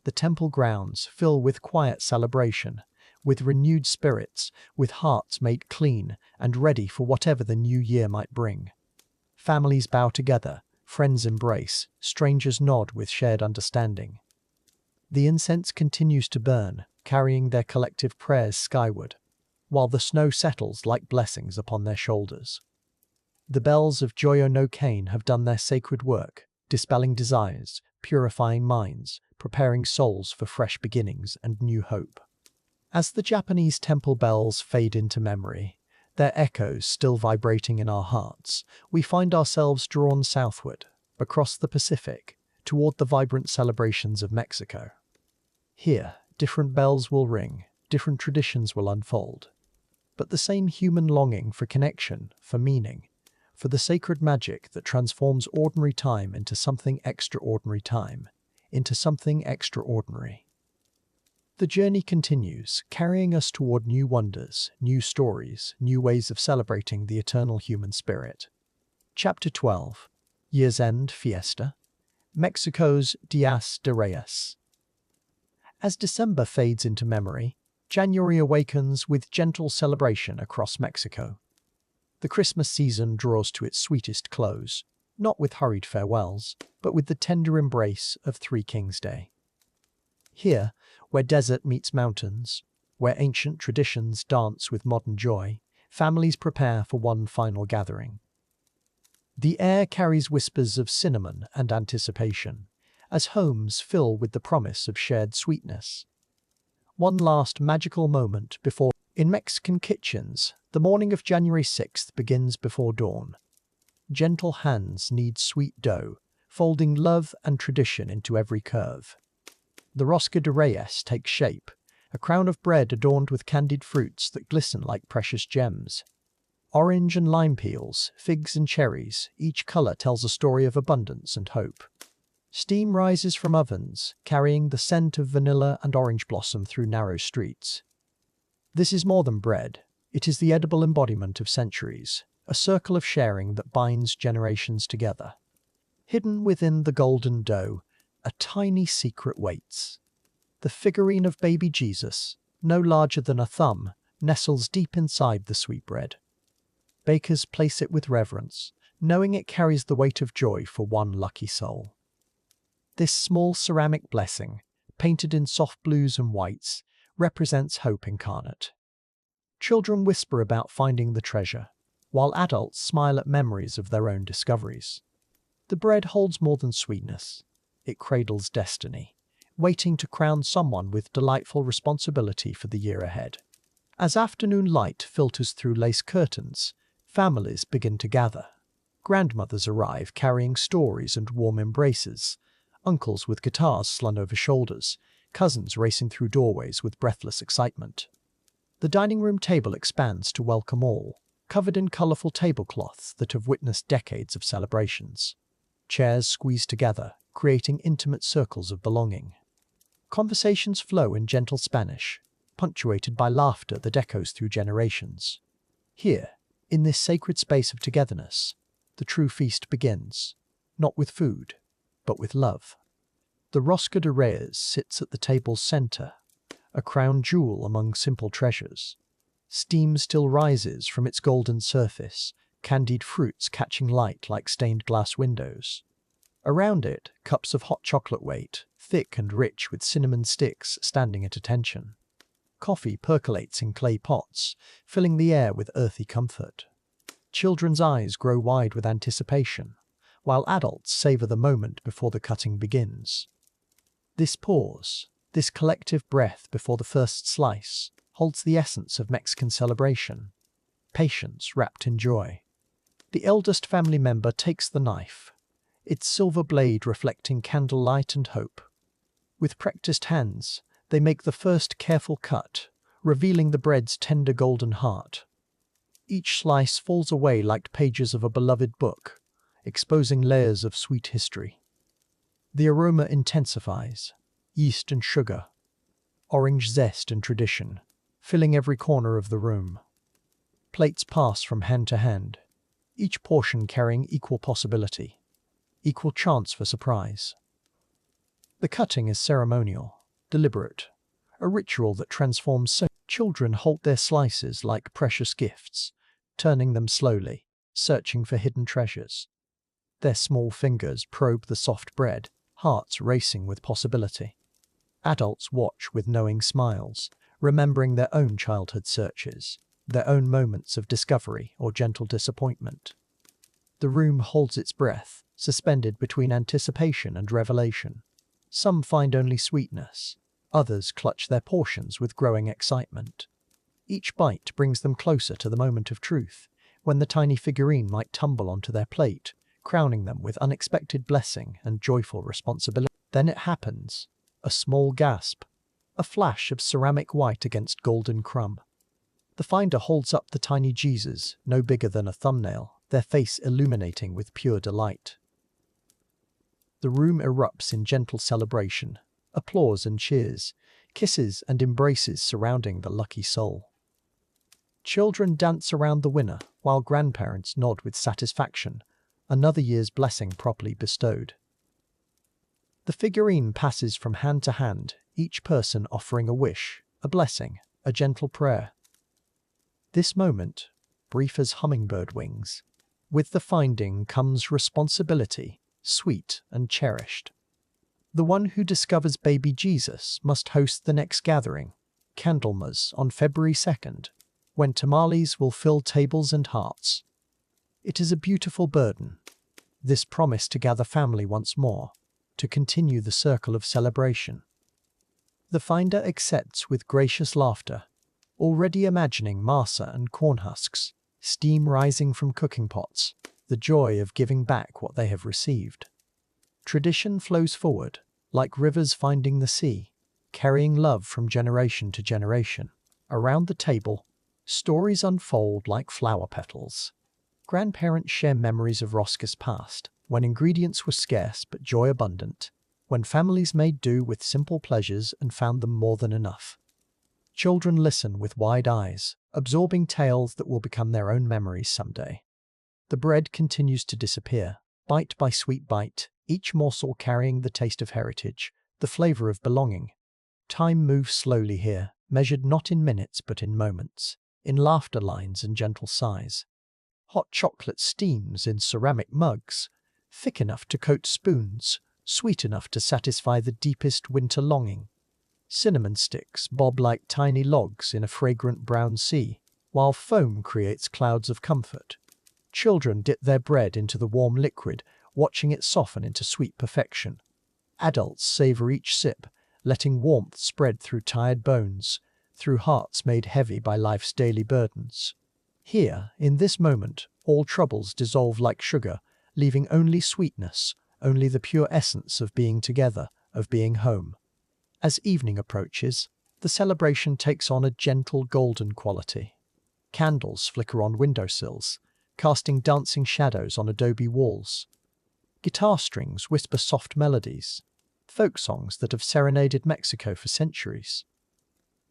The temple grounds fill with quiet celebration, with renewed spirits, with hearts made clean and ready for whatever the new year might bring. Families bow together, friends embrace, strangers nod with shared understanding. The incense continues to burn, carrying their collective prayers skyward, while the snow settles like blessings upon their shoulders. The bells of Joyo no Kane have done their sacred work, dispelling desires, purifying minds, preparing souls for fresh beginnings and new hope. As the Japanese temple bells fade into memory, their echoes still vibrating in our hearts, we find ourselves drawn southward, across the Pacific, toward the vibrant celebrations of Mexico. Here, different bells will ring, different traditions will unfold, but the same human longing for connection, for meaning, for the sacred magic that transforms ordinary time into something extraordinary time, into something extraordinary. The journey continues, carrying us toward new wonders, new stories, new ways of celebrating the eternal human spirit. Chapter 12. Year's End Fiesta. Mexico's Días de Reyes. As December fades into memory, January awakens with gentle celebration across Mexico. The Christmas season draws to its sweetest close, not with hurried farewells, but with the tender embrace of Three Kings Day. Here, where desert meets mountains, where ancient traditions dance with modern joy, families prepare for one final gathering. The air carries whispers of cinnamon and anticipation, as homes fill with the promise of shared sweetness. One last magical moment before. In Mexican kitchens, the morning of January 6th begins before dawn. Gentle hands knead sweet dough, folding love and tradition into every curve. The Rosca de Reyes takes shape, a crown of bread adorned with candied fruits that glisten like precious gems. Orange and lime peels, figs and cherries, each color tells a story of abundance and hope. Steam rises from ovens, carrying the scent of vanilla and orange blossom through narrow streets. This is more than bread. It is the edible embodiment of centuries, a circle of sharing that binds generations together. Hidden within the golden dough, a tiny secret waits. The figurine of baby Jesus, no larger than a thumb, nestles deep inside the sweetbread. Bakers place it with reverence, knowing it carries the weight of joy for one lucky soul. This small ceramic blessing, painted in soft blues and whites, represents hope incarnate. Children whisper about finding the treasure, while adults smile at memories of their own discoveries. The bread holds more than sweetness. It cradles destiny, waiting to crown someone with delightful responsibility for the year ahead. As afternoon light filters through lace curtains, families begin to gather. Grandmothers arrive carrying stories and warm embraces. uncles with guitars slung over shoulders, cousins racing through doorways with breathless excitement. The dining room table expands to welcome all, covered in colourful tablecloths that have witnessed decades of celebrations. Chairs squeeze together, creating intimate circles of belonging. Conversations flow in gentle Spanish, punctuated by laughter that echoes through generations. Here, in this sacred space of togetherness, the true feast begins, not with food, but with love. The Rosca de Reyes sits at the table's centre, a crown jewel among simple treasures. Steam still rises from its golden surface, candied fruits catching light like stained glass windows. Around it, cups of hot chocolate wait, thick and rich with cinnamon sticks standing at attention. Coffee percolates in clay pots, filling the air with earthy comfort. Children's eyes grow wide with anticipation, while adults savor the moment before the cutting begins. This pause, this collective breath before the first slice, holds the essence of Mexican celebration. Patience wrapped in joy. The eldest family member takes the knife, its silver blade reflecting candlelight and hope. With practiced hands, they make the first careful cut, revealing the bread's tender golden heart. Each slice falls away like pages of a beloved book, exposing layers of sweet history. The aroma intensifies, yeast and sugar, orange zest and tradition, filling every corner of the room. Plates pass from hand to hand, each portion carrying equal possibility, equal chance for surprise. The cutting is ceremonial, deliberate, a ritual that transforms so. Children hold their slices like precious gifts, turning them slowly, searching for hidden treasures. Their small fingers probe the soft bread, hearts racing with possibility. Adults watch with knowing smiles, remembering their own childhood searches, their own moments of discovery or gentle disappointment. The room holds its breath, suspended between anticipation and revelation. Some find only sweetness, others clutch their portions with growing excitement. Each bite brings them closer to the moment of truth, when the tiny figurine might tumble onto their plate, crowning them with unexpected blessing and joyful responsibility. Then it happens. A small gasp, a flash of ceramic white against golden crumb. The finder holds up the tiny Jesus, no bigger than a thumbnail, their face illuminating with pure delight. The room erupts in gentle celebration, applause and cheers, kisses and embraces surrounding the lucky soul. Children dance around the winner, while grandparents nod with satisfaction, another year's blessing properly bestowed. The figurine passes from hand to hand, each person offering a wish, a blessing, a gentle prayer. This moment, brief as hummingbird wings, with the finding comes responsibility, sweet and cherished. The one who discovers baby Jesus must host the next gathering, Candlemas, on February 2nd, when tamales will fill tables and hearts. It is a beautiful burden, this promise to gather family once more, to continue the circle of celebration. The finder accepts with gracious laughter, already imagining masa and corn husks, steam rising from cooking pots, the joy of giving back what they have received. Tradition flows forward, like rivers finding the sea, carrying love from generation to generation. Around the table, stories unfold like flower petals. Grandparents share memories of Rosca's past, when ingredients were scarce but joy abundant, when families made do with simple pleasures and found them more than enough. Children listen with wide eyes, absorbing tales that will become their own memories someday. The bread continues to disappear, bite by sweet bite, each morsel carrying the taste of heritage, the flavor of belonging. Time moves slowly here, measured not in minutes but in moments, in laughter lines and gentle sighs. Hot chocolate steams in ceramic mugs, thick enough to coat spoons, sweet enough to satisfy the deepest winter longing. Cinnamon sticks bob like tiny logs in a fragrant brown sea, while foam creates clouds of comfort. Children dip their bread into the warm liquid, watching it soften into sweet perfection. Adults savor each sip, letting warmth spread through tired bones, through hearts made heavy by life's daily burdens. Here, in this moment, all troubles dissolve like sugar, leaving only sweetness, only the pure essence of being together, of being home. As evening approaches, the celebration takes on a gentle golden quality. Candles flicker on windowsills, casting dancing shadows on adobe walls. Guitar strings whisper soft melodies, folk songs that have serenaded Mexico for centuries.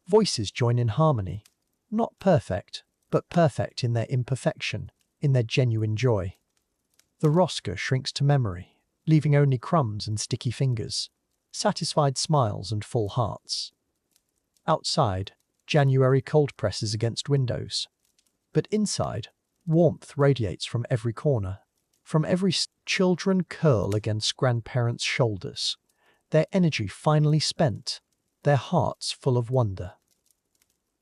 Voices join in harmony, not perfect, but perfect in their imperfection, in their genuine joy. The rosca shrinks to memory, leaving only crumbs and sticky fingers, satisfied smiles and full hearts. Outside, January cold presses against windows. But inside, warmth radiates from every corner. From every children curl against grandparents' shoulders, their energy finally spent, their hearts full of wonder.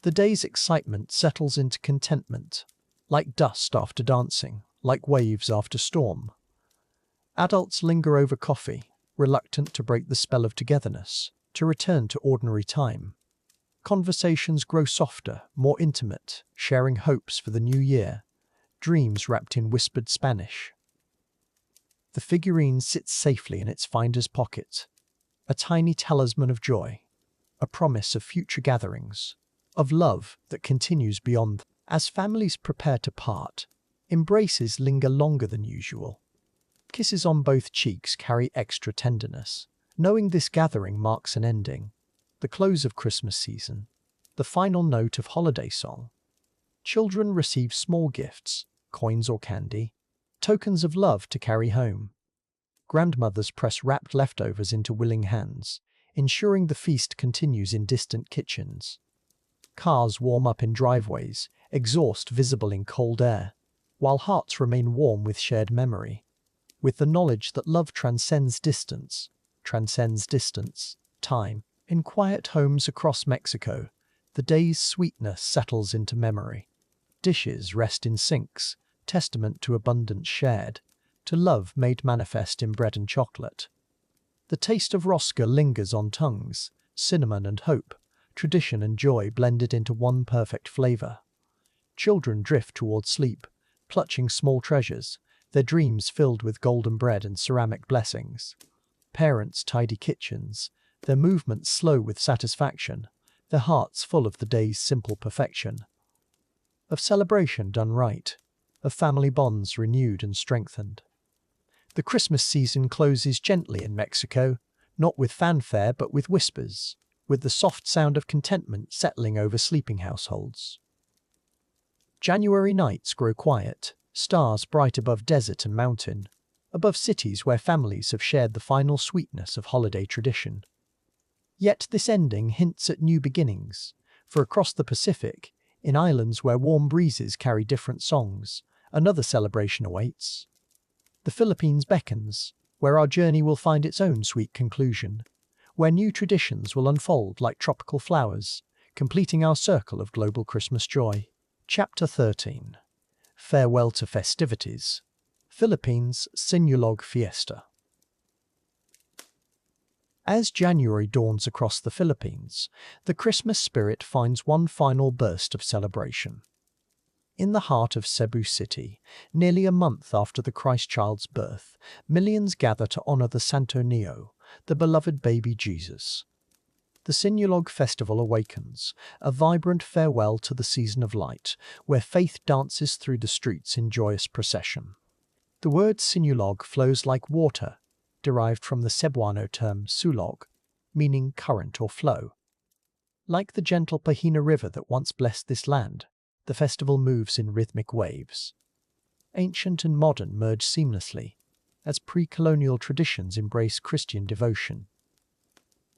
The day's excitement settles into contentment, like dust after dancing, like waves after storm. Adults linger over coffee, reluctant to break the spell of togetherness, to return to ordinary time. Conversations grow softer, more intimate, sharing hopes for the new year, dreams wrapped in whispered Spanish. The figurine sits safely in its finder's pocket, a tiny talisman of joy, a promise of future gatherings, of love that continues beyond. As families prepare to part, embraces linger longer than usual. Kisses on both cheeks carry extra tenderness, knowing this gathering marks an ending, the close of Christmas season, the final note of holiday song. Children receive small gifts, coins or candy, tokens of love to carry home. Grandmothers press wrapped leftovers into willing hands, ensuring the feast continues in distant kitchens. Cars warm up in driveways, exhaust visible in cold air, while hearts remain warm with shared memory, with the knowledge that love transcends distance, time. In quiet homes across Mexico, the day's sweetness settles into memory. Dishes rest in sinks, testament to abundance shared, to love made manifest in bread and chocolate. The taste of rosca lingers on tongues, cinnamon and hope, tradition and joy blended into one perfect flavor. Children drift toward sleep, clutching small treasures, their dreams filled with golden bread and ceramic blessings. Parents tidy kitchens, their movements slow with satisfaction, their hearts full of the day's simple perfection. Of celebration done right, of family bonds renewed and strengthened. The Christmas season closes gently in Mexico, not with fanfare but with whispers, with the soft sound of contentment settling over sleeping households. January nights grow quiet, stars bright above desert and mountain, above cities where families have shared the final sweetness of holiday tradition. Yet this ending hints at new beginnings, for across the Pacific, in islands where warm breezes carry different songs, another celebration awaits. The Philippines beckons, where our journey will find its own sweet conclusion, where new traditions will unfold like tropical flowers, completing our circle of global Christmas joy. Chapter 13. Farewell to Festivities. Philippines Sinulog Fiesta. As January dawns across the Philippines, the Christmas spirit finds one final burst of celebration. In the heart of Cebu City, nearly a month after the Christ child's birth, millions gather to honor the Santo Niño, the beloved baby Jesus. The Sinulog festival awakens, a vibrant farewell to the season of light, where faith dances through the streets in joyous procession. The word Sinulog flows like water, derived from the Cebuano term sulog, meaning current or flow. Like the gentle Pahina River that once blessed this land, the festival moves in rhythmic waves. Ancient and modern merge seamlessly, as pre-colonial traditions embrace Christian devotion.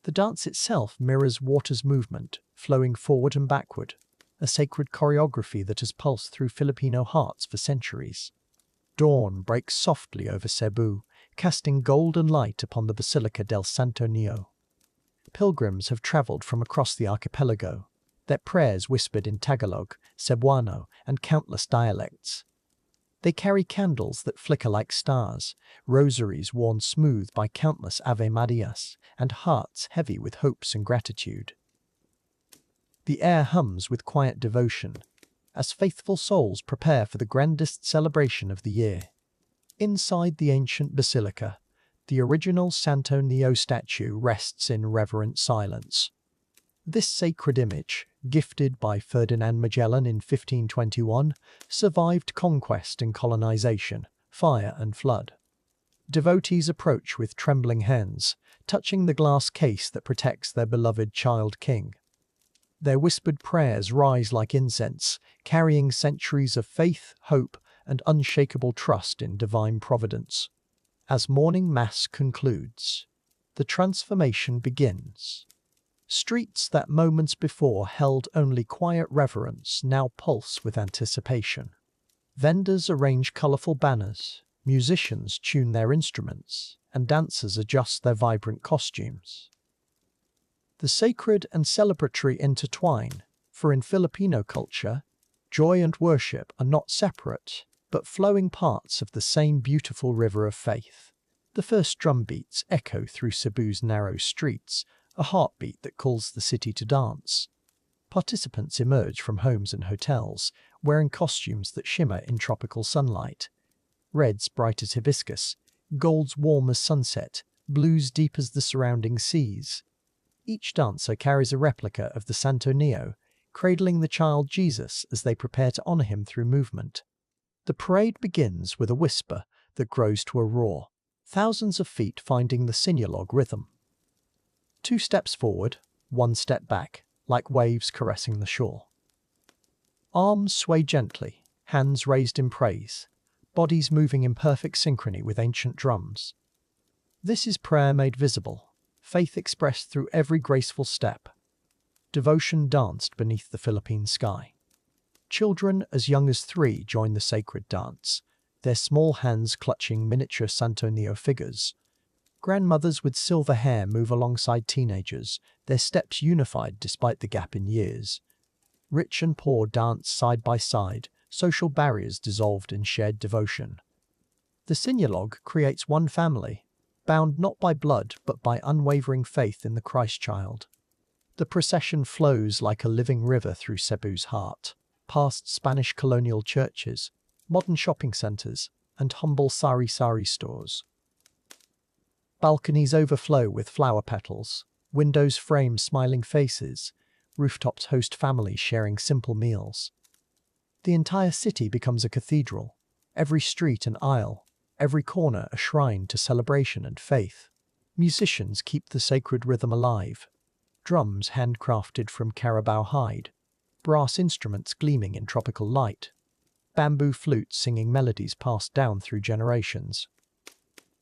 The dance itself mirrors water's movement, flowing forward and backward, a sacred choreography that has pulsed through Filipino hearts for centuries. Dawn breaks softly over Cebu, casting golden light upon the Basilica del Santo Niño. Pilgrims have traveled from across the archipelago, their prayers whispered in Tagalog, Cebuano, and countless dialects. They carry candles that flicker like stars, rosaries worn smooth by countless Ave Marias, and hearts heavy with hopes and gratitude. The air hums with quiet devotion, as faithful souls prepare for the grandest celebration of the year. Inside the ancient basilica, The original Santo Neo statue rests in reverent silence. This sacred image, gifted by Ferdinand Magellan in 1521, survived conquest and colonization, fire and flood. Devotees approach with trembling hands, touching the glass case that protects their beloved child king. Their whispered prayers rise like incense, carrying centuries of faith, hope, and unshakable trust in divine providence. As morning mass concludes, the transformation begins. Streets that moments before held only quiet reverence now pulse with anticipation. Vendors arrange colorful banners, musicians tune their instruments, and dancers adjust their vibrant costumes. The sacred and celebratory intertwine, for in Filipino culture, joy and worship are not separate, but flowing parts of the same beautiful river of faith. The first drum beats echo through Cebu's narrow streets, a heartbeat that calls the city to dance. Participants emerge from homes and hotels, wearing costumes that shimmer in tropical sunlight. Reds bright as hibiscus, golds warm as sunset, blues deep as the surrounding seas. Each dancer carries a replica of the Santo Neo, cradling the child Jesus as they prepare to honor him through movement. The parade begins with a whisper that grows to a roar, thousands of feet finding the sinuolog rhythm. 2 steps forward, 1 step back, like waves caressing the shore. Arms sway gently, hands raised in praise, bodies moving in perfect synchrony with ancient drums. This is prayer made visible, faith expressed through every graceful step. Devotion danced beneath the Philippine sky. Children as young as 3 join the sacred dance, their small hands clutching miniature Santo Neo figures. Grandmothers with silver hair move alongside teenagers, their steps unified despite the gap in years. Rich and poor dance side by side, social barriers dissolved in shared devotion. The sinuolog creates one family, bound not by blood but by unwavering faith in the Christ child. The procession flows like a living river through Cebu's heart, past Spanish colonial churches, modern shopping centers, and humble sari-sari stores. Balconies overflow with flower petals, windows frame smiling faces, rooftops host families sharing simple meals. The entire city becomes a cathedral, every street an aisle, every corner a shrine to celebration and faith. Musicians keep the sacred rhythm alive, drums handcrafted from carabao hide, brass instruments gleaming in tropical light, bamboo flutes singing melodies passed down through generations.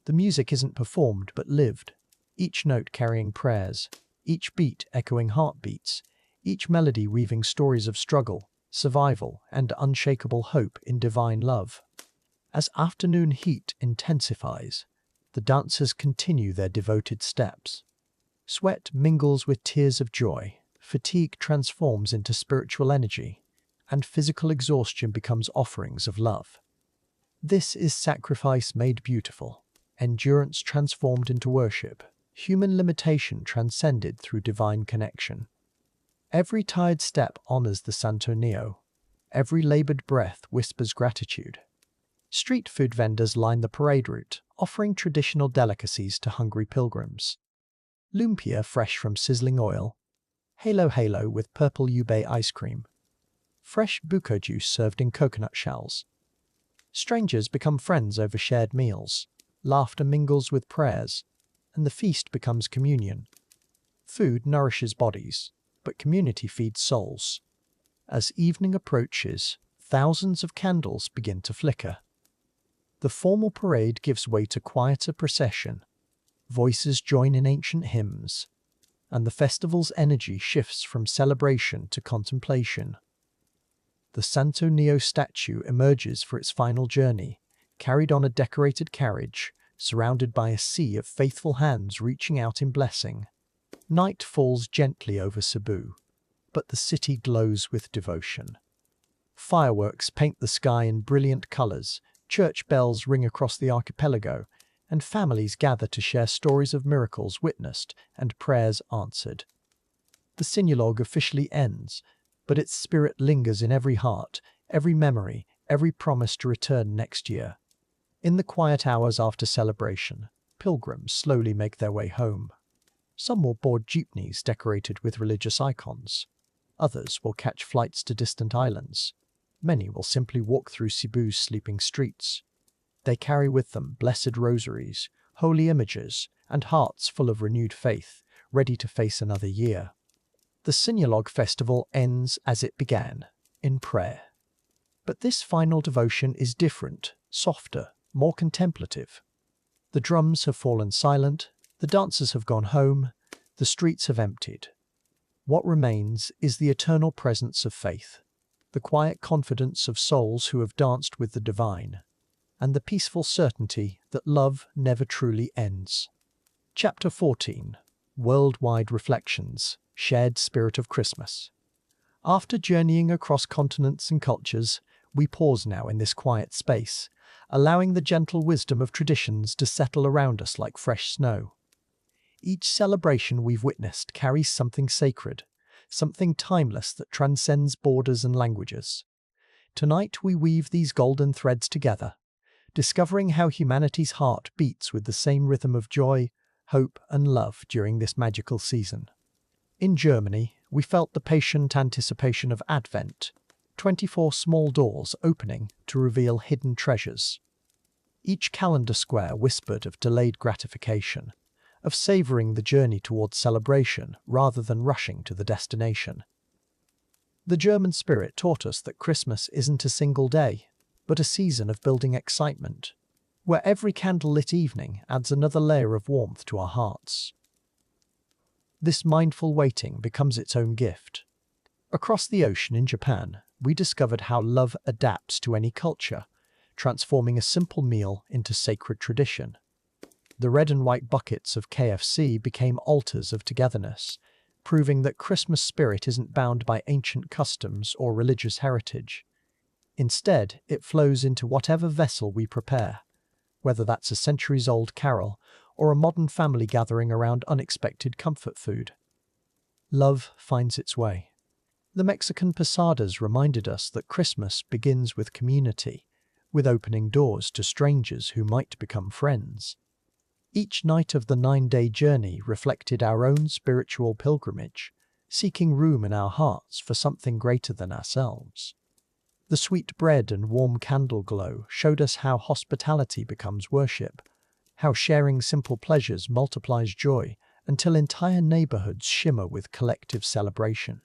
The music isn't performed but lived, each note carrying prayers, each beat echoing heartbeats, each melody weaving stories of struggle, survival, and unshakable hope in divine love. As afternoon heat intensifies, the dancers continue their devoted steps. Sweat mingles with tears of joy, fatigue transforms into spiritual energy, and physical exhaustion becomes offerings of love. This is sacrifice made beautiful, endurance transformed into worship, human limitation transcended through divine connection. Every tired step honors the Santo Neo, every labored breath whispers gratitude. Street food vendors line the parade route, offering traditional delicacies to hungry pilgrims. Lumpia fresh from sizzling oil, halo with purple ube ice cream, fresh buko juice served in coconut shells. Strangers become friends over shared meals, laughter mingles with prayers, and the feast becomes communion. Food nourishes bodies, but community feeds souls. As evening approaches, thousands of candles begin to flicker. The formal parade gives way to quieter procession. Voices join in ancient hymns, and the festival's energy shifts from celebration to contemplation. The Santo Neo statue emerges for its final journey, carried on a decorated carriage, surrounded by a sea of faithful hands reaching out in blessing. Night falls gently over Cebu, but the city glows with devotion. Fireworks paint the sky in brilliant colors, church bells ring across the archipelago, and families gather to share stories of miracles witnessed and prayers answered. The sinuolog officially ends, but its spirit lingers in every heart, every memory, every promise to return next year. In the quiet hours after celebration, pilgrims slowly make their way home. Some will board jeepneys decorated with religious icons. Others will catch flights to distant islands. Many will simply walk through Cebu's sleeping streets. They carry with them blessed rosaries, holy images, and hearts full of renewed faith, ready to face another year. The Sinulog festival ends as it began, in prayer. But this final devotion is different, softer, more contemplative. The drums have fallen silent, the dancers have gone home, the streets have emptied. What remains is the eternal presence of faith, the quiet confidence of souls who have danced with the divine, and the peaceful certainty that love never truly ends. Chapter 14. Worldwide Reflections, Shared Spirit of Christmas. After journeying across continents and cultures, we pause now in this quiet space, allowing the gentle wisdom of traditions to settle around us like fresh snow. Each celebration we've witnessed carries something sacred, something timeless that transcends borders and languages. Tonight we weave these golden threads together, discovering how humanity's heart beats with the same rhythm of joy, hope, and love during this magical season. In Germany, we felt the patient anticipation of Advent, 24 small doors opening to reveal hidden treasures. Each calendar square whispered of delayed gratification, of savouring the journey towards celebration rather than rushing to the destination. The German spirit taught us that Christmas isn't a single day, but a season of building excitement, where every candlelit evening adds another layer of warmth to our hearts. This mindful waiting becomes its own gift. Across the ocean in Japan, we discovered how love adapts to any culture, transforming a simple meal into sacred tradition. The red and white buckets of KFC became altars of togetherness, proving that Christmas spirit isn't bound by ancient customs or religious heritage. Instead, it flows into whatever vessel we prepare, whether that's a centuries-old carol or a modern family gathering around unexpected comfort food. Love finds its way. The Mexican posadas reminded us that Christmas begins with community, with opening doors to strangers who might become friends. Each night of the 9-day journey reflected our own spiritual pilgrimage, seeking room in our hearts for something greater than ourselves. The sweet bread and warm candle glow showed us how hospitality becomes worship, how sharing simple pleasures multiplies joy until entire neighborhoods shimmer with collective celebration.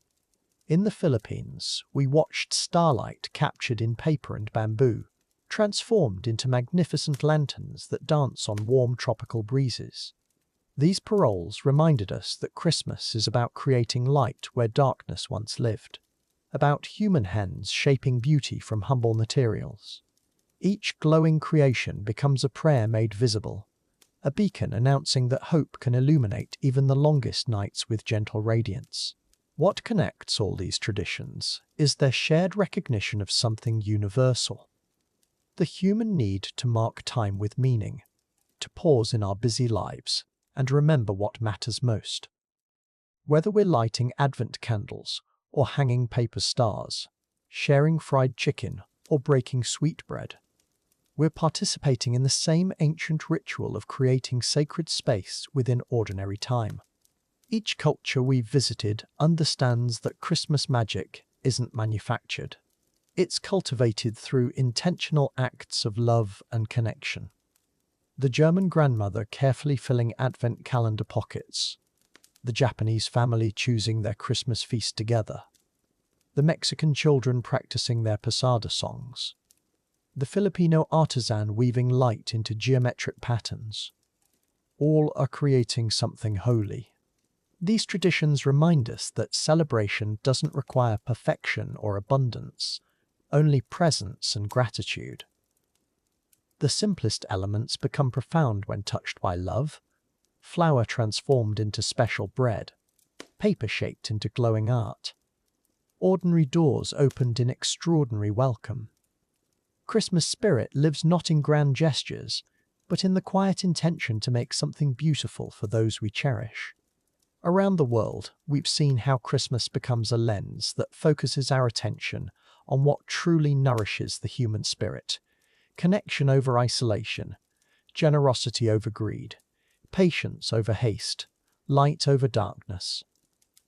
In the Philippines, we watched starlight captured in paper and bamboo, transformed into magnificent lanterns that dance on warm tropical breezes. These paroles reminded us that Christmas is about creating light where darkness once lived, about human hands shaping beauty from humble materials. Each glowing creation becomes a prayer made visible, a beacon announcing that hope can illuminate even the longest nights with gentle radiance. What connects all these traditions is their shared recognition of something universal. The human need to mark time with meaning, to pause in our busy lives and remember what matters most. Whether we're lighting Advent candles or hanging paper stars, sharing fried chicken or breaking sweetbread, we're participating in the same ancient ritual of creating sacred space within ordinary time. Each culture we've visited understands that Christmas magic isn't manufactured. It's cultivated through intentional acts of love and connection. The German grandmother carefully filling Advent calendar pockets, the Japanese family choosing their Christmas feast together, the Mexican children practicing their posada songs, the Filipino artisan weaving light into geometric patterns. All are creating something holy. These traditions remind us that celebration doesn't require perfection or abundance, only presence and gratitude. The simplest elements become profound when touched by love: flour transformed into special bread, paper shaped into glowing art, ordinary doors opened in extraordinary welcome. Christmas spirit lives not in grand gestures, but in the quiet intention to make something beautiful for those we cherish. Around the world, we've seen how Christmas becomes a lens that focuses our attention on what truly nourishes the human spirit: connection over isolation, generosity over greed, patience over haste, light over darkness.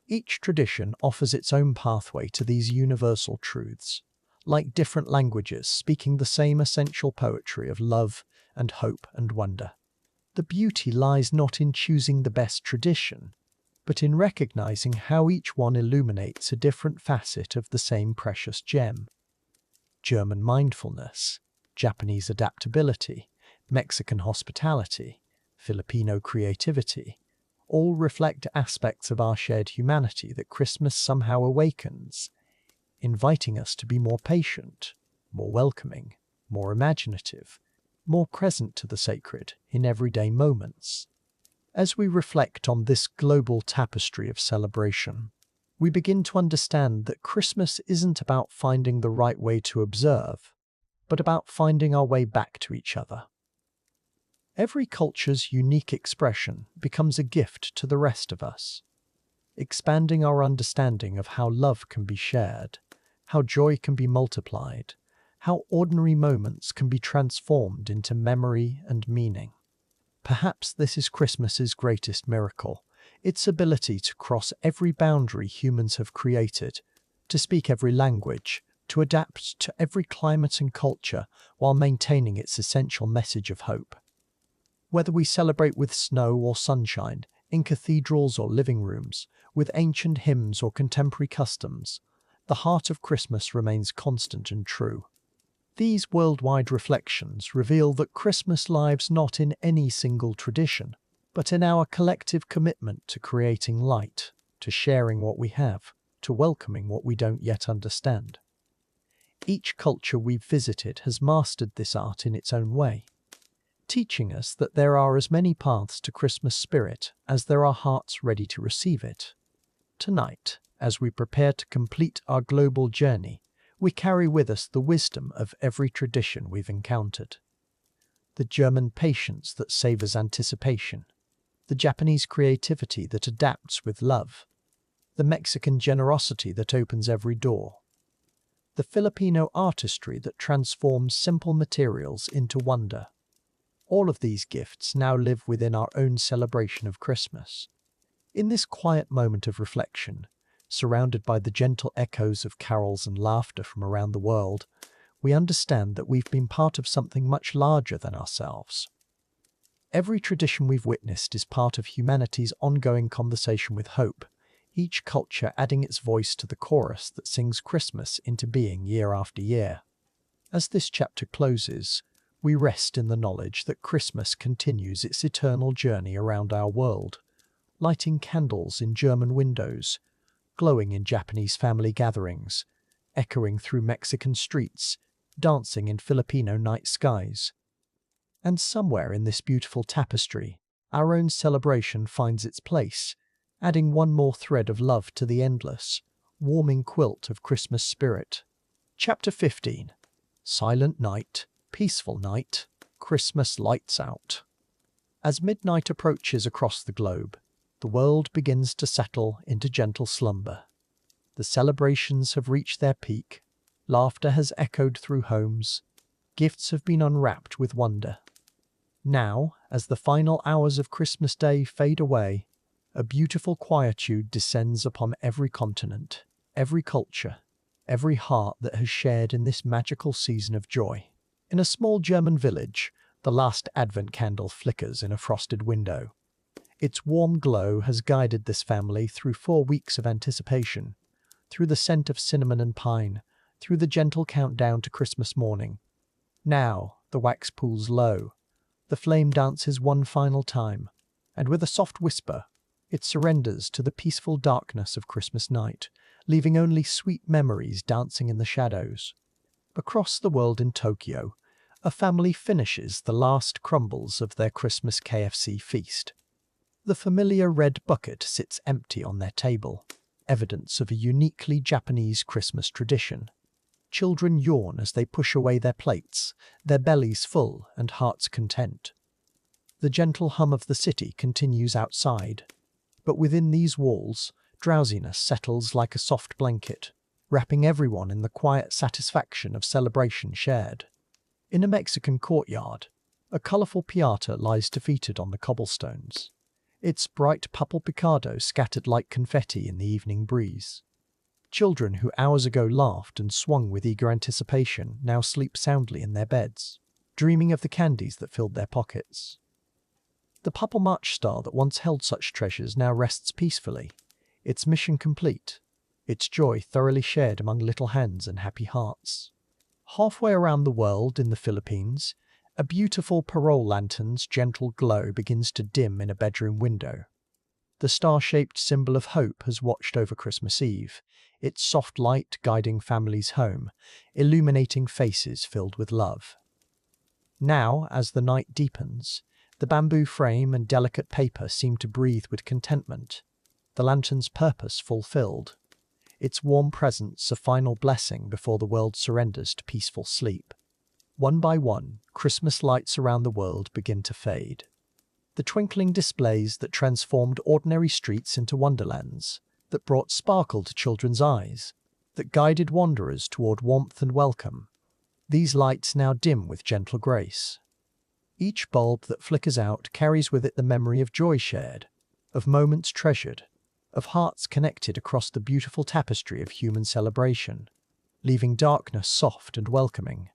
Each tradition offers its own pathway to these universal truths, like different languages speaking the same essential poetry of love and hope and wonder. The beauty lies not in choosing the best tradition, but in recognizing how each one illuminates a different facet of the same precious gem. German mindfulness, Japanese adaptability, Mexican hospitality, Filipino creativity, all reflect aspects of our shared humanity that Christmas somehow awakens, inviting us to be more patient, more welcoming, more imaginative, more present to the sacred in everyday moments. As we reflect on this global tapestry of celebration, we begin to understand that Christmas isn't about finding the right way to observe, but about finding our way back to each other. Every culture's unique expression becomes a gift to the rest of us, expanding our understanding of how love can be shared, how joy can be multiplied, how ordinary moments can be transformed into memory and meaning. Perhaps this is Christmas's greatest miracle, its ability to cross every boundary humans have created, to speak every language, to adapt to every climate and culture while maintaining its essential message of hope. Whether we celebrate with snow or sunshine, in cathedrals or living rooms, with ancient hymns or contemporary customs, the heart of Christmas remains constant and true. These worldwide reflections reveal that Christmas lives not in any single tradition, but in our collective commitment to creating light, to sharing what we have, to welcoming what we don't yet understand. Each culture we've visited has mastered this art in its own way, teaching us that there are as many paths to Christmas spirit as there are hearts ready to receive it. Tonight, as we prepare to complete our global journey, we carry with us the wisdom of every tradition we've encountered. The German patience that savors anticipation, the Japanese creativity that adapts with love, the Mexican generosity that opens every door, the Filipino artistry that transforms simple materials into wonder. All of these gifts now live within our own celebration of Christmas. In this quiet moment of reflection, surrounded by the gentle echoes of carols and laughter from around the world, we understand that we've been part of something much larger than ourselves. Every tradition we've witnessed is part of humanity's ongoing conversation with hope, each culture adding its voice to the chorus that sings Christmas into being year after year. As this chapter closes, we rest in the knowledge that Christmas continues its eternal journey around our world, lighting candles in German windows, glowing in Japanese family gatherings, echoing through Mexican streets, dancing in Filipino night skies. And somewhere in this beautiful tapestry, our own celebration finds its place, adding one more thread of love to the endless, warming quilt of Christmas spirit. Chapter 15. Silent Night, Peaceful Night, Christmas Lights Out. As midnight approaches across the globe, the world begins to settle into gentle slumber. The celebrations have reached their peak, laughter has echoed through homes, gifts have been unwrapped with wonder. Now, as the final hours of Christmas Day fade away, a beautiful quietude descends upon every continent, every culture, every heart that has shared in this magical season of joy. In a small German village, the last Advent candle flickers in a frosted window. Its warm glow has guided this family through 4 weeks of anticipation, through the scent of cinnamon and pine, through the gentle countdown to Christmas morning. Now, the wax pulls low, the flame dances one final time, and with a soft whisper, it surrenders to the peaceful darkness of Christmas night, leaving only sweet memories dancing in the shadows. Across the world in Tokyo, a family finishes the last crumbles of their Christmas KFC feast. The familiar red bucket sits empty on their table, evidence of a uniquely Japanese Christmas tradition. Children yawn as they push away their plates, their bellies full and hearts content. The gentle hum of the city continues outside, but within these walls, drowsiness settles like a soft blanket, wrapping everyone in the quiet satisfaction of celebration shared. In a Mexican courtyard, A colourful piñata lies defeated on the cobblestones, its bright purple picado scattered like confetti in the evening breeze. Children who hours ago laughed and swung with eager anticipation now sleep soundly in their beds, dreaming of the candies that filled their pockets. The purple March star that once held such treasures now rests peacefully, its mission complete, its joy thoroughly shared among little hands and happy hearts. Halfway around the world in the Philippines, a beautiful parole lantern's gentle glow begins to dim in a bedroom window. The star-shaped symbol of hope has watched over Christmas Eve, its soft light guiding families home, illuminating faces filled with love. Now, as the night deepens, the bamboo frame and delicate paper seem to breathe with contentment, the lantern's purpose fulfilled, its warm presence a final blessing before the world surrenders to peaceful sleep. One by one, Christmas lights around the world begin to fade. The twinkling displays that transformed ordinary streets into wonderlands, that brought sparkle to children's eyes, that guided wanderers toward warmth and welcome. These lights now dim with gentle grace. Each bulb that flickers out carries with it the memory of joy shared, of moments treasured, of hearts connected across the beautiful tapestry of human celebration, leaving darkness soft and welcoming.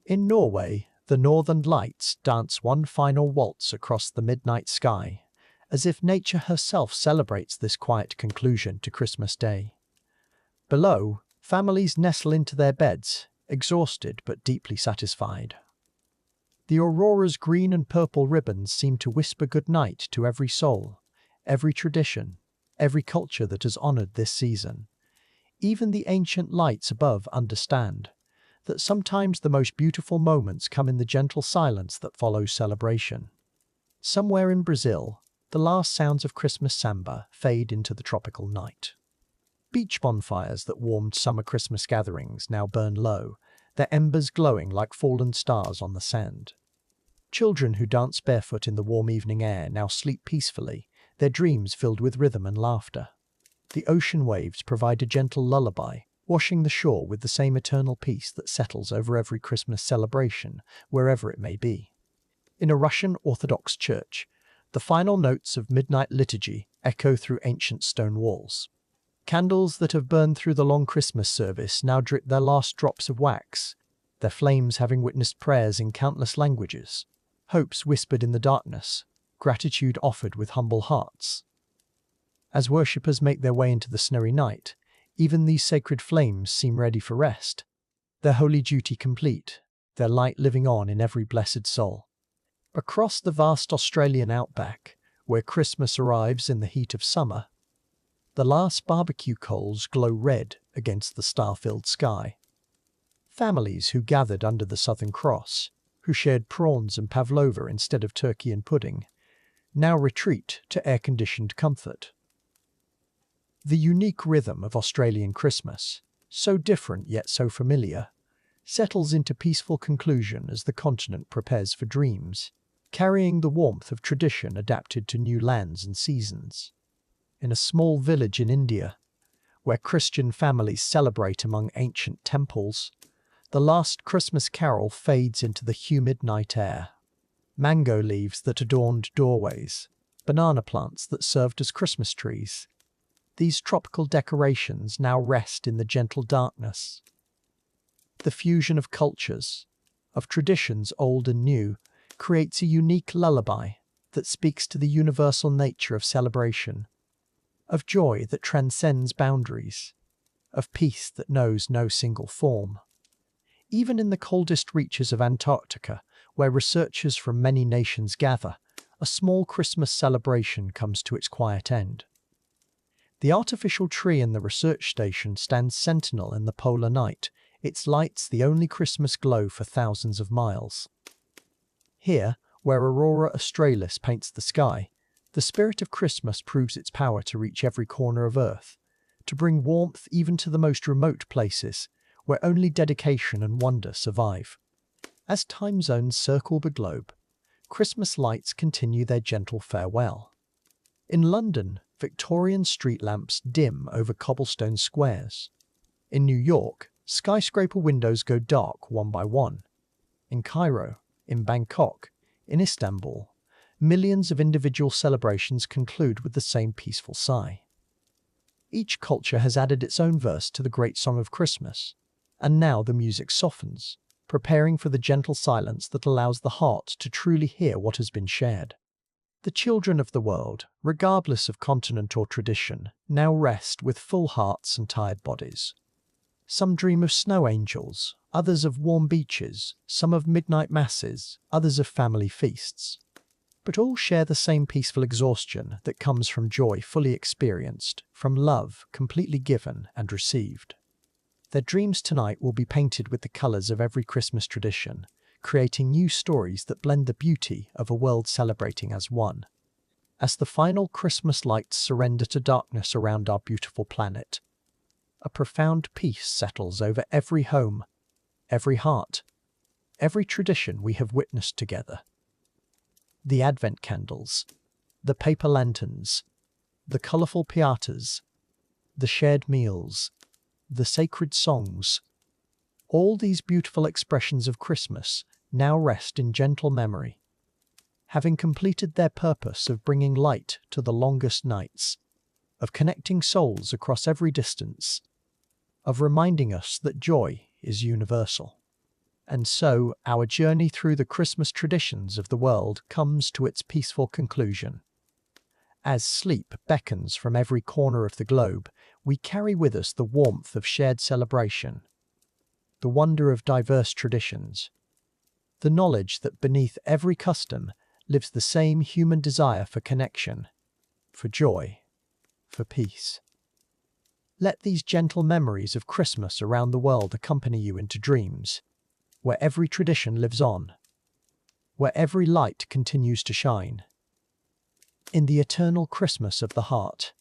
In Norway, the northern lights dance one final waltz across the midnight sky, as if nature herself celebrates this quiet conclusion to Christmas Day. Below, families nestle into their beds, exhausted but deeply satisfied. The aurora's green and purple ribbons seem to whisper good night to every soul, every tradition, every culture that has honored this season. Even the ancient lights above understand that sometimes the most beautiful moments come in the gentle silence that follows celebration. Somewhere in Brazil, the last sounds of Christmas samba fade into the tropical night. Beach bonfires that warmed summer Christmas gatherings now burn low, their embers glowing like fallen stars on the sand. Children who dance barefoot in the warm evening air now sleep peacefully, their dreams filled with rhythm and laughter. The ocean waves provide a gentle lullaby, washing the shore with the same eternal peace that settles over every Christmas celebration, wherever it may be. In a Russian Orthodox church, the final notes of midnight liturgy echo through ancient stone walls. Candles that have burned through the long Christmas service now drip their last drops of wax, their flames having witnessed prayers in countless languages, hopes whispered in the darkness, gratitude offered with humble hearts. As worshippers make their way into the snowy night, even these sacred flames seem ready for rest, their holy duty complete, their light living on in every blessed soul. Across the vast Australian outback, where Christmas arrives in the heat of summer, the last barbecue coals glow red against the star-filled sky. Families who gathered under the Southern Cross, who shared prawns and pavlova instead of turkey and pudding, now retreat to air-conditioned comfort. The unique rhythm of Australian Christmas, so different yet so familiar, settles into peaceful conclusion as the continent prepares for dreams, carrying the warmth of tradition adapted to new lands and seasons. In a small village in India, where Christian families celebrate among ancient temples, the last Christmas carol fades into the humid night air. Mango leaves that adorned doorways, banana plants that served as Christmas trees. These tropical decorations now rest in the gentle darkness. The fusion of cultures, of traditions old and new, creates a unique lullaby that speaks to the universal nature of celebration, of joy that transcends boundaries, of peace that knows no single form. Even in the coldest reaches of Antarctica, where researchers from many nations gather, a small Christmas celebration comes to its quiet end. The artificial tree in the research station stands sentinel in the polar night, its lights the only Christmas glow for thousands of miles. Here, where Aurora Australis paints the sky, the spirit of Christmas proves its power to reach every corner of Earth, to bring warmth even to the most remote places, where only dedication and wonder survive. As time zones circle the globe, Christmas lights continue their gentle farewell. In London, Victorian street lamps dim over cobblestone squares. In New York, skyscraper windows go dark one by one. In Cairo, in Bangkok, In Istanbul, millions of individual celebrations conclude with the same peaceful sigh. Each culture has added its own verse to the great song of Christmas, and now the music softens, preparing for the gentle silence that allows the heart to truly hear what has been shared. The children of the world, regardless of continent or tradition, now rest with full hearts and tired bodies. Some dream of snow angels, others of warm beaches, some of midnight masses, others of family feasts. But all share the same peaceful exhaustion that comes from joy fully experienced, from love completely given and received. Their dreams tonight will be painted with the colours of every Christmas tradition, creating new stories that blend the beauty of a world celebrating as one. As the final Christmas lights surrender to darkness around our beautiful planet, a profound peace settles over every home, every heart, every tradition we have witnessed together. The Advent candles, the paper lanterns, the colourful piatas, the shared meals, the sacred songs, all these beautiful expressions of Christmas now rest in gentle memory, having completed their purpose of bringing light to the longest nights, of connecting souls across every distance, of reminding us that joy is universal. And so our journey through the Christmas traditions of the world comes to its peaceful conclusion. As sleep beckons from every corner of the globe, we carry with us the warmth of shared celebration, the wonder of diverse traditions, the knowledge that beneath every custom lives the same human desire for connection, for joy, for peace. Let these gentle memories of Christmas around the world accompany you into dreams, where every tradition lives on, where every light continues to shine. In the eternal Christmas of the heart.